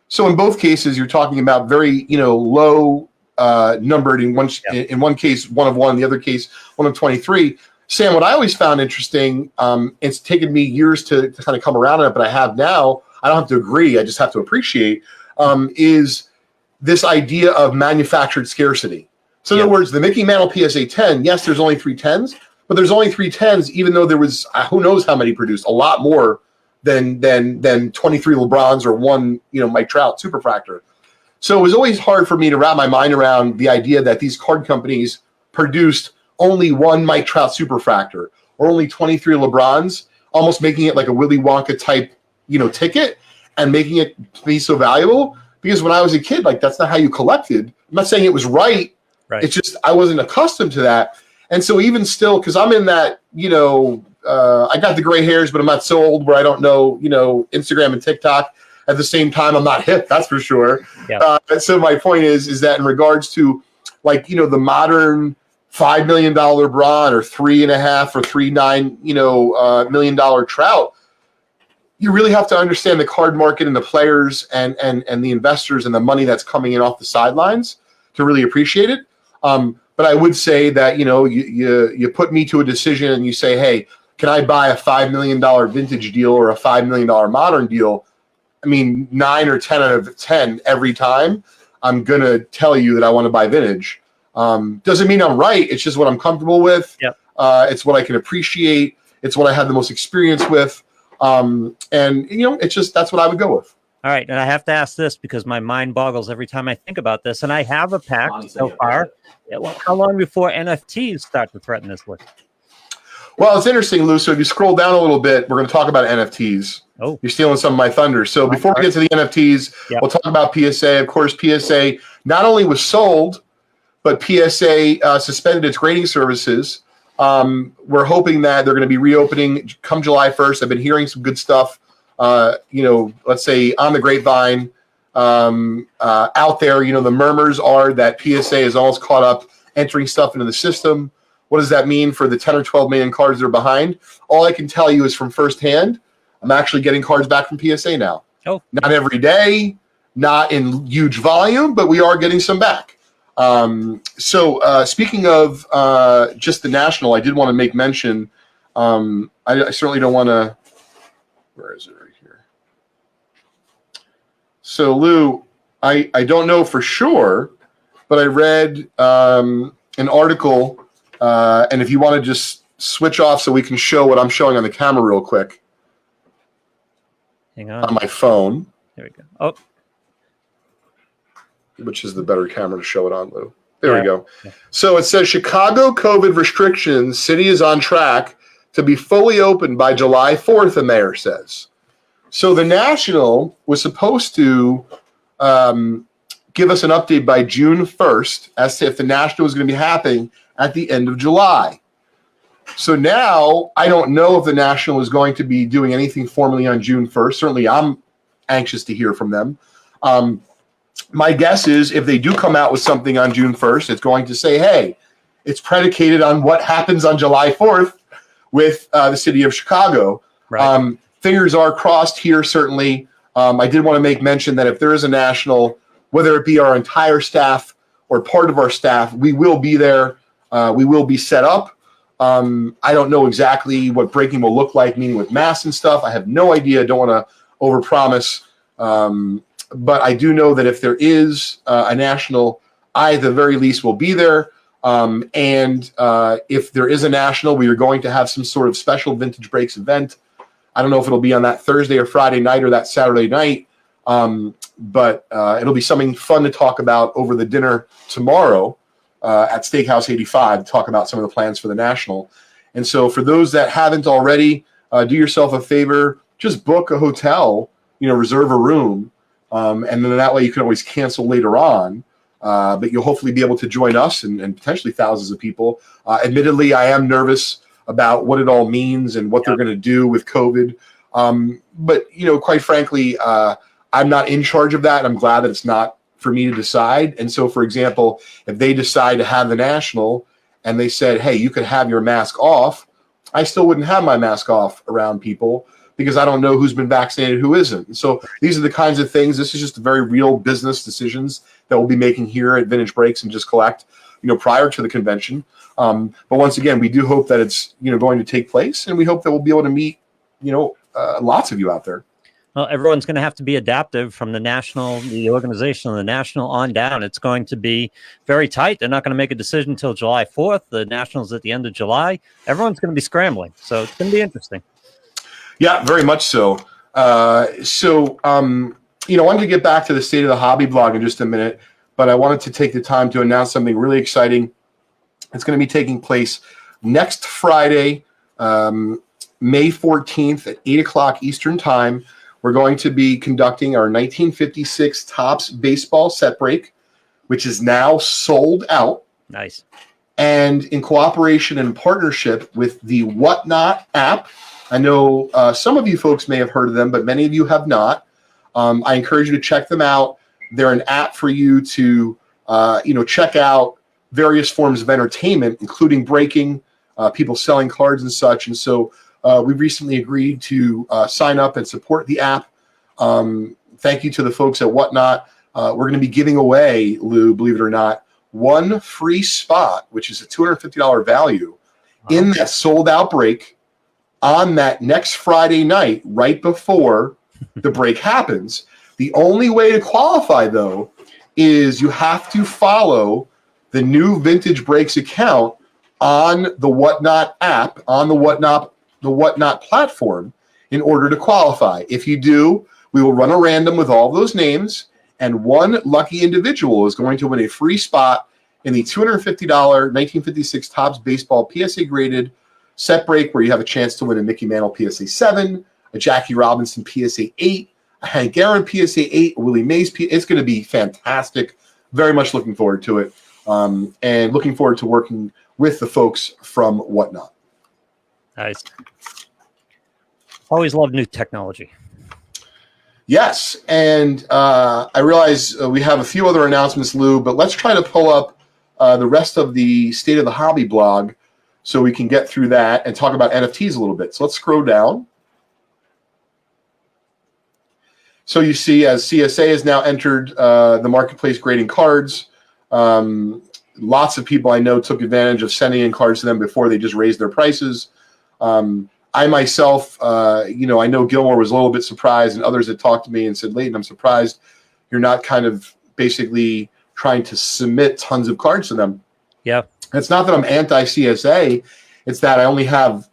So in both cases, you're talking about very, low numbered in one case, 1 of 1, the other case, 1 of 23. Sam, what I always found interesting, it's taken me years to kind of come around on it, but I have now, I don't have to agree, I just have to appreciate, is this idea of manufactured scarcity. So in other words, the Mickey Mantle PSA 10, yes, there's only 3 10s, but there's only 3 10s, even though there was, who knows how many produced, a lot more than 23 LeBrons or 1, Mike Trout Superfractor. So it was always hard for me to wrap my mind around the idea that these card companies produced only 1 Mike Trout Superfractor or only 23 LeBrons, almost making it like a Willy Wonka type, ticket and making it be so valuable. Because when I was a kid, that's not how you collected. I'm not saying it was right. It's just I wasn't accustomed to that. And so even still, because I'm in that, I got the gray hairs, but I'm not so old where I don't know, Instagram and TikTok. At the same time, I'm not hip, that's for sure. Yeah. So my point is that in regards to the modern $5 million Braun or $3.5 or $3.9, $million Trout, you really have to understand the card market and the players and the investors and the money that's coming in off the sidelines to really appreciate it. But I would say that, you put me to a decision and you say, hey, can I buy a $5 million vintage deal or a $5 million modern deal? I mean, 9 or 10 out of 10 every time, I'm going to tell you that I want to buy vintage. Doesn't mean I'm right. It's just what I'm comfortable with. Yep. It's what I can appreciate. It's what I have the most experience with. It's just, that's what I would go with. All right. And I have to ask this because my mind boggles every time I think about this. And I have a pack so far. How long before NFTs start to threaten this list? Well, it's interesting, Lou. So if you scroll down a little bit, we're going to talk about NFTs. Oh, You're stealing some of my thunder. So before we get to the NFTs, Yep. we'll talk about PSA. Of course, PSA not only was sold, but PSA suspended its grading services. We're hoping that they're going to be reopening come July 1st. I've been hearing some good stuff, let's say on the grapevine out there. The murmurs are that PSA is almost caught up entering stuff into the system. What does that mean for the 10 or 12 million cards that are behind? All I can tell you is from firsthand, I'm actually getting cards back from PSA now. Oh. Not every day, not in huge volume, but we are getting some back. So speaking of just the National, I did want to make mention, I certainly don't want to, where is it right here? So Lou, I don't know for sure, but I read an article, and if you want to just switch off so we can show what I'm showing on the camera real quick. hang on. On my phone, There we go. Oh, which is the better camera to show it on, Lou. There we Yeah. go. Yeah. So it says Chicago COVID restrictions, city is on track to be fully open by July 4th, the mayor says. So the National was supposed to give us an update by June 1st as to if the National was going to be happening at the end of July. So now I don't know if the National is going to be doing anything formally on June 1st. Certainly I'm anxious to hear from them. My guess is if they do come out with something on June 1st, it's going to say, hey, it's predicated on what happens on July 4th with the city of Chicago. right. Fingers are crossed here, certainly. I did want to make mention that if there is a National, whether it be our entire staff or part of our staff, we will be there. We will be set up. I don't know exactly what breaking will look like, meaning with masks and stuff. I have no idea. Don't want to overpromise. But I do know that if there is a National, I, at the very least, will be there. And if there is a National, we are going to have some sort of special Vintage Breaks event. I don't know if it'll be on that Thursday or Friday night or that Saturday night, but it'll be something fun to talk about over the dinner tomorrow at Steakhouse 85 to talk about some of the plans for the National. And so for those that haven't already, do yourself a favor, just book a hotel, reserve a room, and then that way you can always cancel later on. But you'll hopefully be able to join us and potentially thousands of people. Admittedly, I am nervous about what it all means and what they're going to do with COVID. But, quite frankly, I'm not in charge of that. I'm glad that it's not for me to decide. And so, for example, if they decide to have the National and they said, hey, you could have your mask off, I still wouldn't have my mask off around people because I don't know who's been vaccinated, who isn't. And so these are the kinds of things. This is just very real business decisions that we'll be making here at Vintage Breaks and Just Collect, prior to the convention. But once again, we do hope that it's, going to take place, and we hope that we'll be able to meet, lots of you out there. Well, everyone's going to have to be adaptive from the organization of the National on down. It's going to be very tight. They're not going to make a decision until July 4th. The National's at the end of July. Everyone's going to be scrambling. So it's going to be interesting. Yeah, very much so. I wanted to get back to the State of the Hobby blog in just a minute, but I wanted to take the time to announce something really exciting. It's going to be taking place next Friday, May 14th at 8 o'clock Eastern Time. We're going to be conducting our 1956 Topps baseball set break, which is now sold out. Nice. And in cooperation and partnership with the Whatnot app. I know some of you folks may have heard of them, but many of you have not. I encourage you to check them out. They're an app for you to, check out various forms of entertainment, including breaking, people selling cards and such. And so we recently agreed to sign up and support the app. Thank you to the folks at Whatnot. We're going to be giving away, Lou, believe it or not, one free spot, which is a $250 value, in that sold out break on that next Friday night, right before the break happens. The only way to qualify, though, is you have to follow the new Vintage Breaks account on the Whatnot app, on the Whatnot platform, in order to qualify. If you do, we will run a random with all those names, and one lucky individual is going to win a free spot in the $250 1956 Topps Baseball PSA graded set break where you have a chance to win a Mickey Mantle PSA 7, a Jackie Robinson PSA 8, a Hank Aaron PSA 8, a Willie Mays It's going to be fantastic. Very much looking forward to it, and looking forward to working with the folks from Whatnot. Nice. Always love new technology. Yes, and I realize we have a few other announcements, Lou, but let's try to pull up the rest of the State of the Hobby blog so we can get through that and talk about NFTs a little bit. So let's scroll down. So you see, as CSA has now entered the marketplace grading cards, lots of people I know took advantage of sending in cards to them before they just raised their prices. I myself, I know Gilmore was a little bit surprised, and others had talked to me and said, Leighton, I'm surprised you're not kind of basically trying to submit tons of cards to them. Yeah. And it's not that I'm anti-CSA. It's that I only have,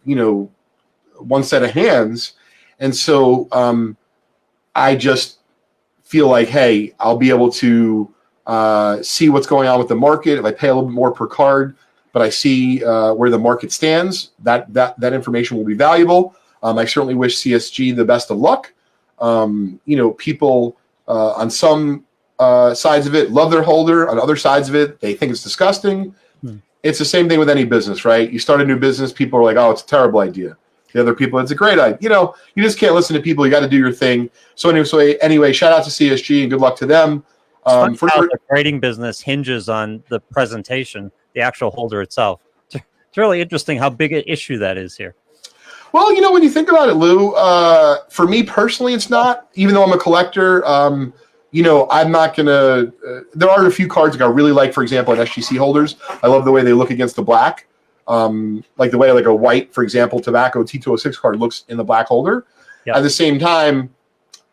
one set of hands. And so I just feel like, hey, I'll be able to see what's going on with the market. If I pay a little bit more per card, but I see where the market stands, that information will be valuable. I certainly wish CSG the best of luck. People on some sides of it love their holder. On other sides of it, they think it's disgusting. It's the same thing with any business, right? You start a new business, people are like, oh, it's a terrible idea. The other people, it's a great idea. You just can't listen to people. You got to do your thing. So anyway, shout out to CSG and good luck to them. How the grading business hinges on the presentation, the actual holder itself. It's really interesting how big an issue that is here. Well, when you think about it, Lou, for me personally, it's not. Even though I'm a collector, I'm not going to there are a few cards that I really like, for example, at SGC holders. I love the way they look against the black. Like the way like a white, for example, tobacco T206 card looks in the black holder. Yep. At the same time,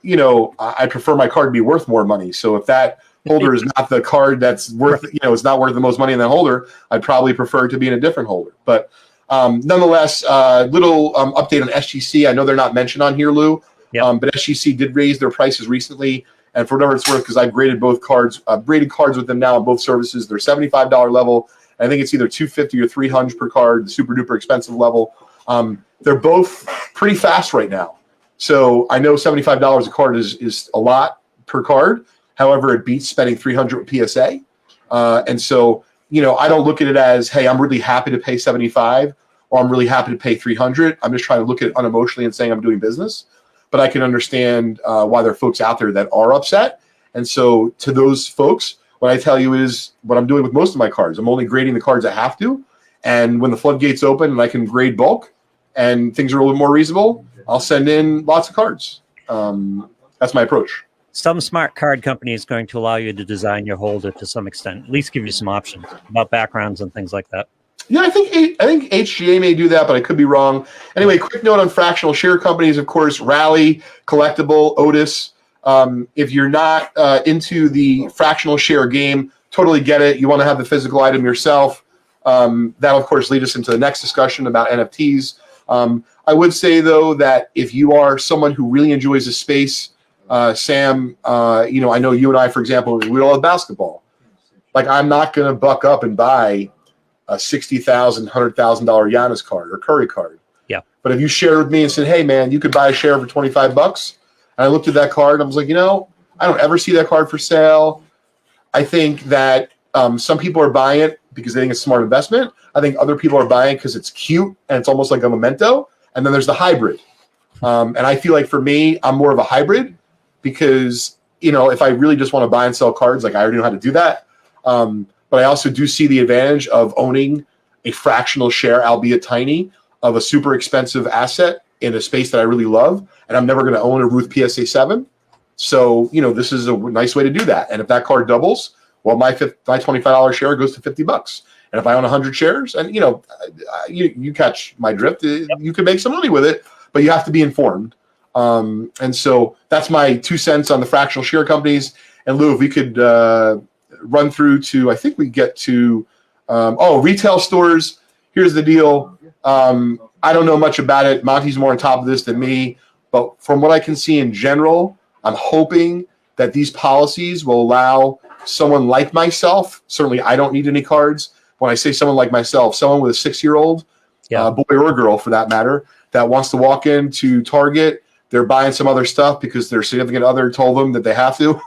I prefer my card to be worth more money. So if that holder is not the card that's worth, it's not worth the most money in that holder, I'd probably prefer it to be in a different holder. But nonetheless, little update on SGC. I know they're not mentioned on here, Lou, but SGC did raise their prices recently. And for whatever it's worth, because I've graded both cards, graded cards with them now on both services. They're $75 level. I think it's either $250 or $300 per card, the super duper expensive level. They're both pretty fast right now. So I know $75 a card is a lot per card. However, it beats spending $300 with PSA. And so, I don't look at it as, hey, I'm really happy to pay $75 or I'm really happy to pay $300. I'm just trying to look at it unemotionally and saying I'm doing business. But I can understand why there are folks out there that are upset. And so to those folks, what I tell you is what I'm doing with most of my cards. I'm only grading the cards I have to. And when the floodgates open and I can grade bulk and things are a little more reasonable, I'll send in lots of cards. That's my approach. Some smart card company is going to allow you to design your holder to some extent, at least give you some options about backgrounds and things like that. Yeah, I think HGA may do that, but I could be wrong. Anyway, quick note on fractional share companies, of course, Rally, Collectible, Otis. If you're not into the fractional share game, totally get it. You want to have the physical item yourself. That'll, of course, lead us into the next discussion about NFTs. I would say, though, that if you are someone who really enjoys the space, Sam, I know you and I, for example, we all love basketball. Like, I'm not going to buck up and buy a $60,000, $100,000 Giannis card or Curry card. Yeah. But if you shared with me and said, hey, man, you could buy a share for $25, and I looked at that card and I was like, I don't ever see that card for sale. I think that some people are buying it because they think it's a smart investment. I think other people are buying it because it's cute and it's almost like a memento. And then there's the hybrid. And I feel like for me, I'm more of a hybrid because, if I really just want to buy and sell cards, like I already know how to do that. But I also do see the advantage of owning a fractional share, albeit tiny, of a super expensive asset in a space that I really love. And I'm never going to own a Ruth PSA 7. So, this is a nice way to do that. And if that card doubles, well, my $25 share goes to $50. And if I own 100 shares, and, you catch my drift, you can make some money with it, but you have to be informed. And so that's my 2 cents on the fractional share companies. And Lou, if we could run through to, I think we get to, retail stores. Here's the deal. I don't know much about it. Monty's more on top of this than me. But from what I can see in general, I'm hoping that these policies will allow someone like myself, certainly I don't need any cards. When I say someone like myself, someone with a 6-year-old boy or girl for that matter, that wants to walk into Target. They're buying some other stuff because their significant other told them that they have to.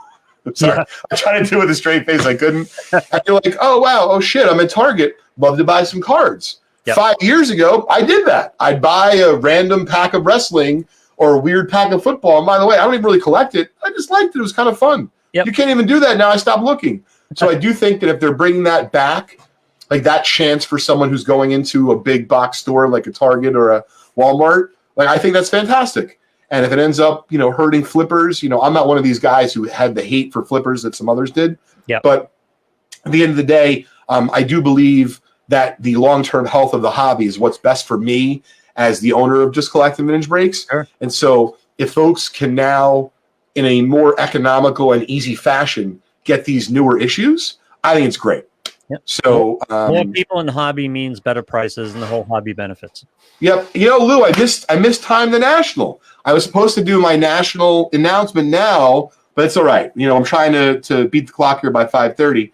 Sorry, Yeah. I tried to do it with a straight face. I couldn't. And you're like, oh, wow. Oh, shit. I'm at Target. Love to buy some cards. Yep. 5 years ago, I did that. I'd buy a random pack of wrestling or a weird pack of football. And by the way, I don't even really collect it. I just liked it. It was kind of fun. Yep. You can't even do that now. I stopped looking. So I do think that if they're bringing that back, like that chance for someone who's going into a big box store like a Target or a Walmart, like I think that's fantastic. And if it ends up, hurting flippers, I'm not one of these guys who had the hate for flippers that some others did. Yeah. But at the end of the day, I do believe that the long-term health of the hobby is what's best for me as the owner of Just Collecting Vintage Breaks. Sure. And so if folks can now, in a more economical and easy fashion, get these newer issues, I think it's great. Yep. So more people in the hobby means better prices and the whole hobby benefits. Yep. Lou, I missed time the national. I was supposed to do my national announcement now, but it's all right. I'm trying to beat the clock here by 5:30.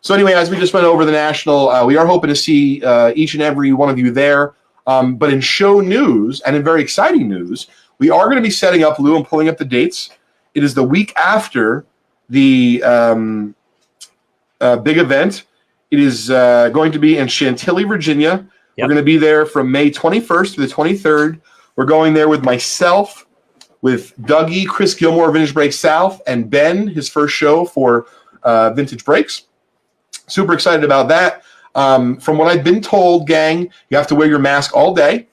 So anyway, as we just went over the national, we are hoping to see each and every one of you there. But in show news and in very exciting news, we are going to be setting up, Lou, and pulling up the dates. It is the week after the big event. It is going to be in Chantilly, Virginia. We're going to be there from May 21st to the 23rd. We're going there with myself, with Dougie, Chris Gilmore, Vintage Breaks South, and Ben, his first show for Vintage Breaks. Super excited about that. From what I've been told, gang, you have to wear your mask all day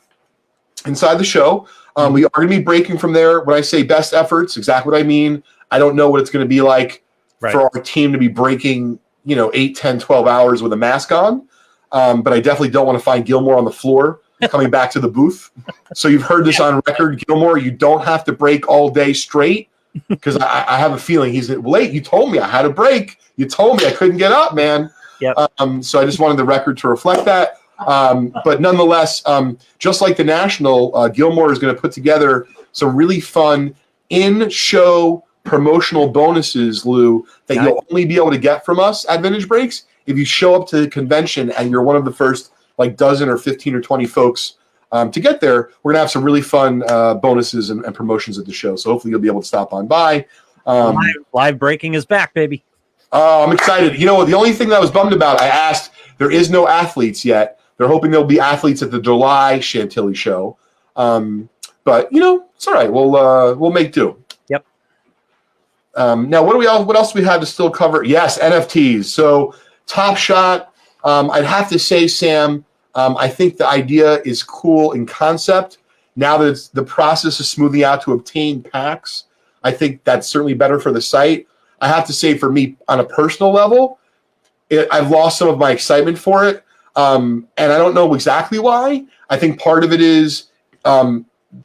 inside the show. We are going to be breaking from there. When I say best efforts, exactly what I mean. I don't know what it's going to be like for our team to be breaking, 8, 10, 12 hours with a mask on. But I definitely don't want to find Gilmore on the floor coming back to the booth. So you've heard this on record, Gilmore. You don't have to break all day straight because I have a feeling he's late. You told me I had a break. You told me I couldn't get up, man. Yep. So I just wanted the record to reflect that. But nonetheless, just like the National, Gilmore is going to put together some really fun in-show promotional bonuses, Lou, that you'll only be able to get from us at Vintage Breaks if you show up to the convention and you're one of the first dozen or 15 or 20 folks to get there. We're going to have some really fun bonuses and promotions at the show. So hopefully you'll be able to stop on by. Live breaking is back, baby. Oh, I'm excited. The only thing that I was bummed about, I asked, there is no athletes yet. They're hoping there'll be athletes at the July Chantilly show. But, it's all right. We'll make do. Yep. Now, what else we have to still cover? Yes, NFTs. So Top Shot, I'd have to say, Sam, I think the idea is cool in concept. Now that the process is smoothing out to obtain packs, I think that's certainly better for the site. I have to say, for me, on a personal level, I've lost some of my excitement for it. And I don't know exactly why. I think part of it is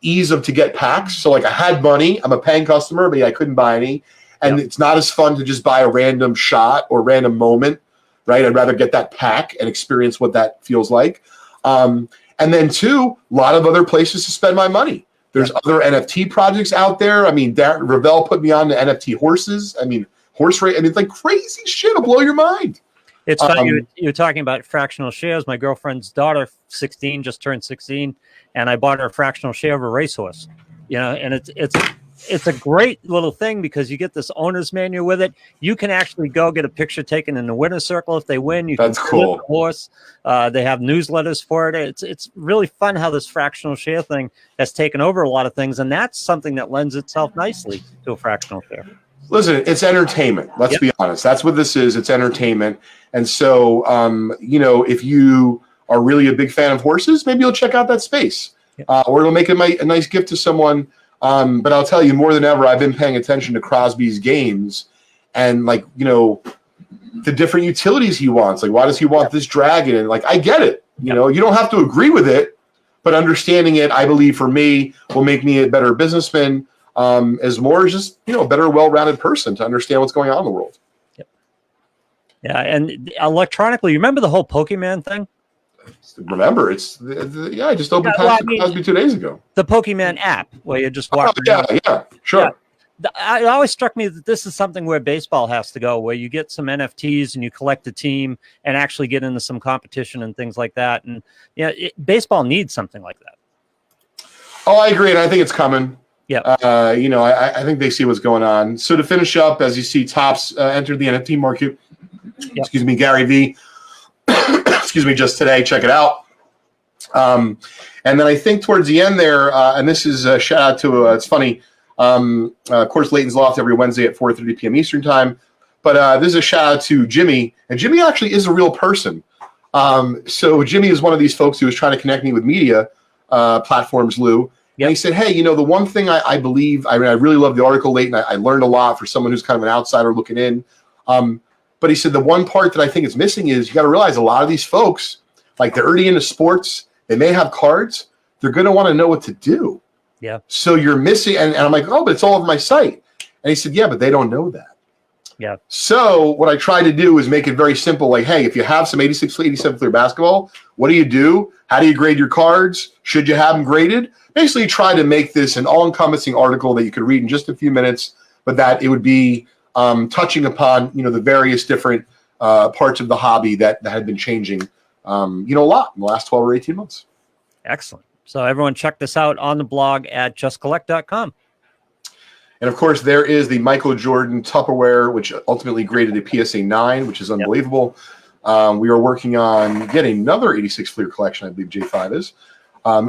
ease to get packs. So, I had money. I'm a paying customer, but I couldn't buy any. And it's not as fun to just buy a random shot or random moment, right? I'd rather get that pack and experience what that feels like. And then, two, a lot of other places to spend my money. There's other NFT projects out there. I mean, Darren Ravel put me on to NFT horses. I mean, horse race. I mean, it's like crazy shit. It'll blow your mind. It's funny you're talking about fractional shares. My girlfriend's daughter, 16, just turned 16, and I bought her a fractional share of a racehorse. And it's a great little thing because you get this owner's manual with it. You can actually go get a picture taken in the winner's circle if they win. That's cool. The horse. They have newsletters for it. It's really fun how this fractional share thing has taken over a lot of things, and that's something that lends itself nicely to a fractional share. Listen, it's entertainment. Let's be honest. That's what this is. It's entertainment. And so, if you are really a big fan of horses, maybe you'll check out that space. Or it'll make a nice gift to someone. But I'll tell you, more than ever, I've been paying attention to Crosby's games and, the different utilities he wants. Why does he want this dragon? And, I get it. You don't have to agree with it, but understanding it, I believe, for me, will make me a better businessman. As more just a better, well-rounded person to understand what's going on in the world. Yeah, and electronically, you remember the whole Pokemon thing? Remember, it's I just opened Crosby 2 days ago. The Pokemon app where you just walk around. Yeah, sure. It always struck me that this is something where baseball has to go, where you get some NFTs and you collect a team and actually get into some competition and things like that. And yeah, baseball needs something like that. Oh, I agree, and I think it's coming. Yeah. I think they see what's going on. So to finish up, as you see, Topps entered the NFT market. Yep. Excuse me, Gary V. excuse me, just today. Check it out. And then I think towards the end there, and this is a shout out to, it's funny, of course, Leighton's Loft every Wednesday at 4:30 p.m. Eastern time. But this is a shout out to Jimmy, and Jimmy actually is a real person. So Jimmy is one of these folks who was trying to connect me with media platforms, Lou. Yep. And he said, hey, the one thing I believe, I really love the article, Leighton. I learned a lot for someone who's kind of an outsider looking in. But he said the one part that I think is missing is you got to realize a lot of these folks, like they're already into sports, they may have cards, they're going to want to know what to do. Yeah. So you're missing, and I'm like, oh, but it's all over my site. And he said, yeah, but they don't know that. Yeah. So what I try to do is make it very simple. Like, hey, if you have some 86, 87 fleer basketball, what do you do? How do you grade your cards? Should you have them graded? Basically try to make this an all-encompassing article that you could read in just a few minutes, but that it would be touching upon, the various different parts of the hobby that had been changing, a lot in the last 12 or 18 months. Excellent. So everyone check this out on the blog at justcollect.com. And of course, there is the Michael Jordan Tupperware, which ultimately graded a PSA 9, which is unbelievable. Yep. We are working on getting another 86 Fleer collection, I believe J5 is.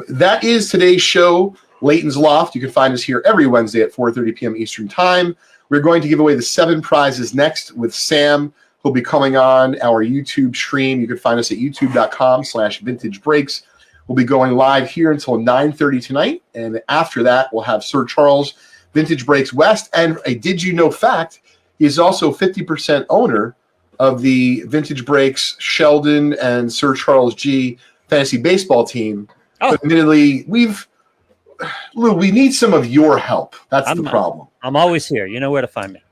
That is today's show, Leighton's Loft. You can find us here every Wednesday at 4:30 p.m. Eastern Time. We're going to give away the 7 prizes next with Sam, who'll be coming on our YouTube stream. You can find us at youtube.com/vintagebreaks. We'll be going live here until 9:30 tonight. And after that, we'll have Sir Charles, Vintage Breaks West. And a did you know fact, he is also 50% owner of the Vintage Breaks Sheldon and Sir Charles G fantasy baseball team. Oh. But admittedly, Lou, we need some of your help. That's the problem. I'm always here. You know where to find me.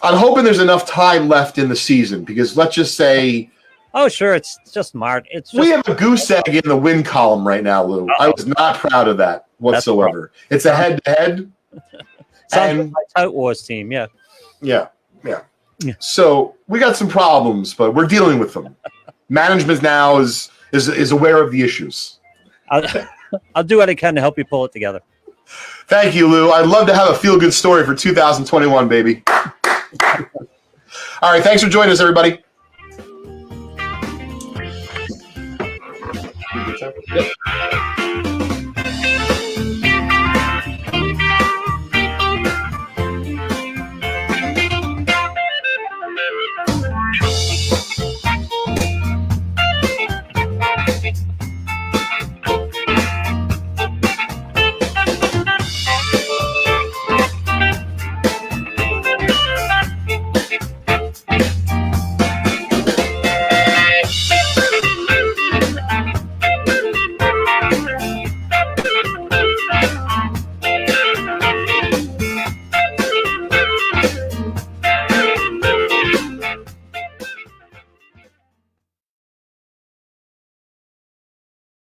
I'm hoping there's enough time left in the season because let's just say. Oh, sure. It's just March. We have a goose egg in the win column right now, Lou. I was not proud of that whatsoever. It's a head-to-head. Sounds like my Tout Wars team, yeah. Yeah. So we got some problems, but we're dealing with them. Management now is aware of the issues. I'll do what I can to help you pull it together. Thank you, Lou. I'd love to have a feel-good story for 2021, baby. All right, thanks for joining us, everybody. Yep.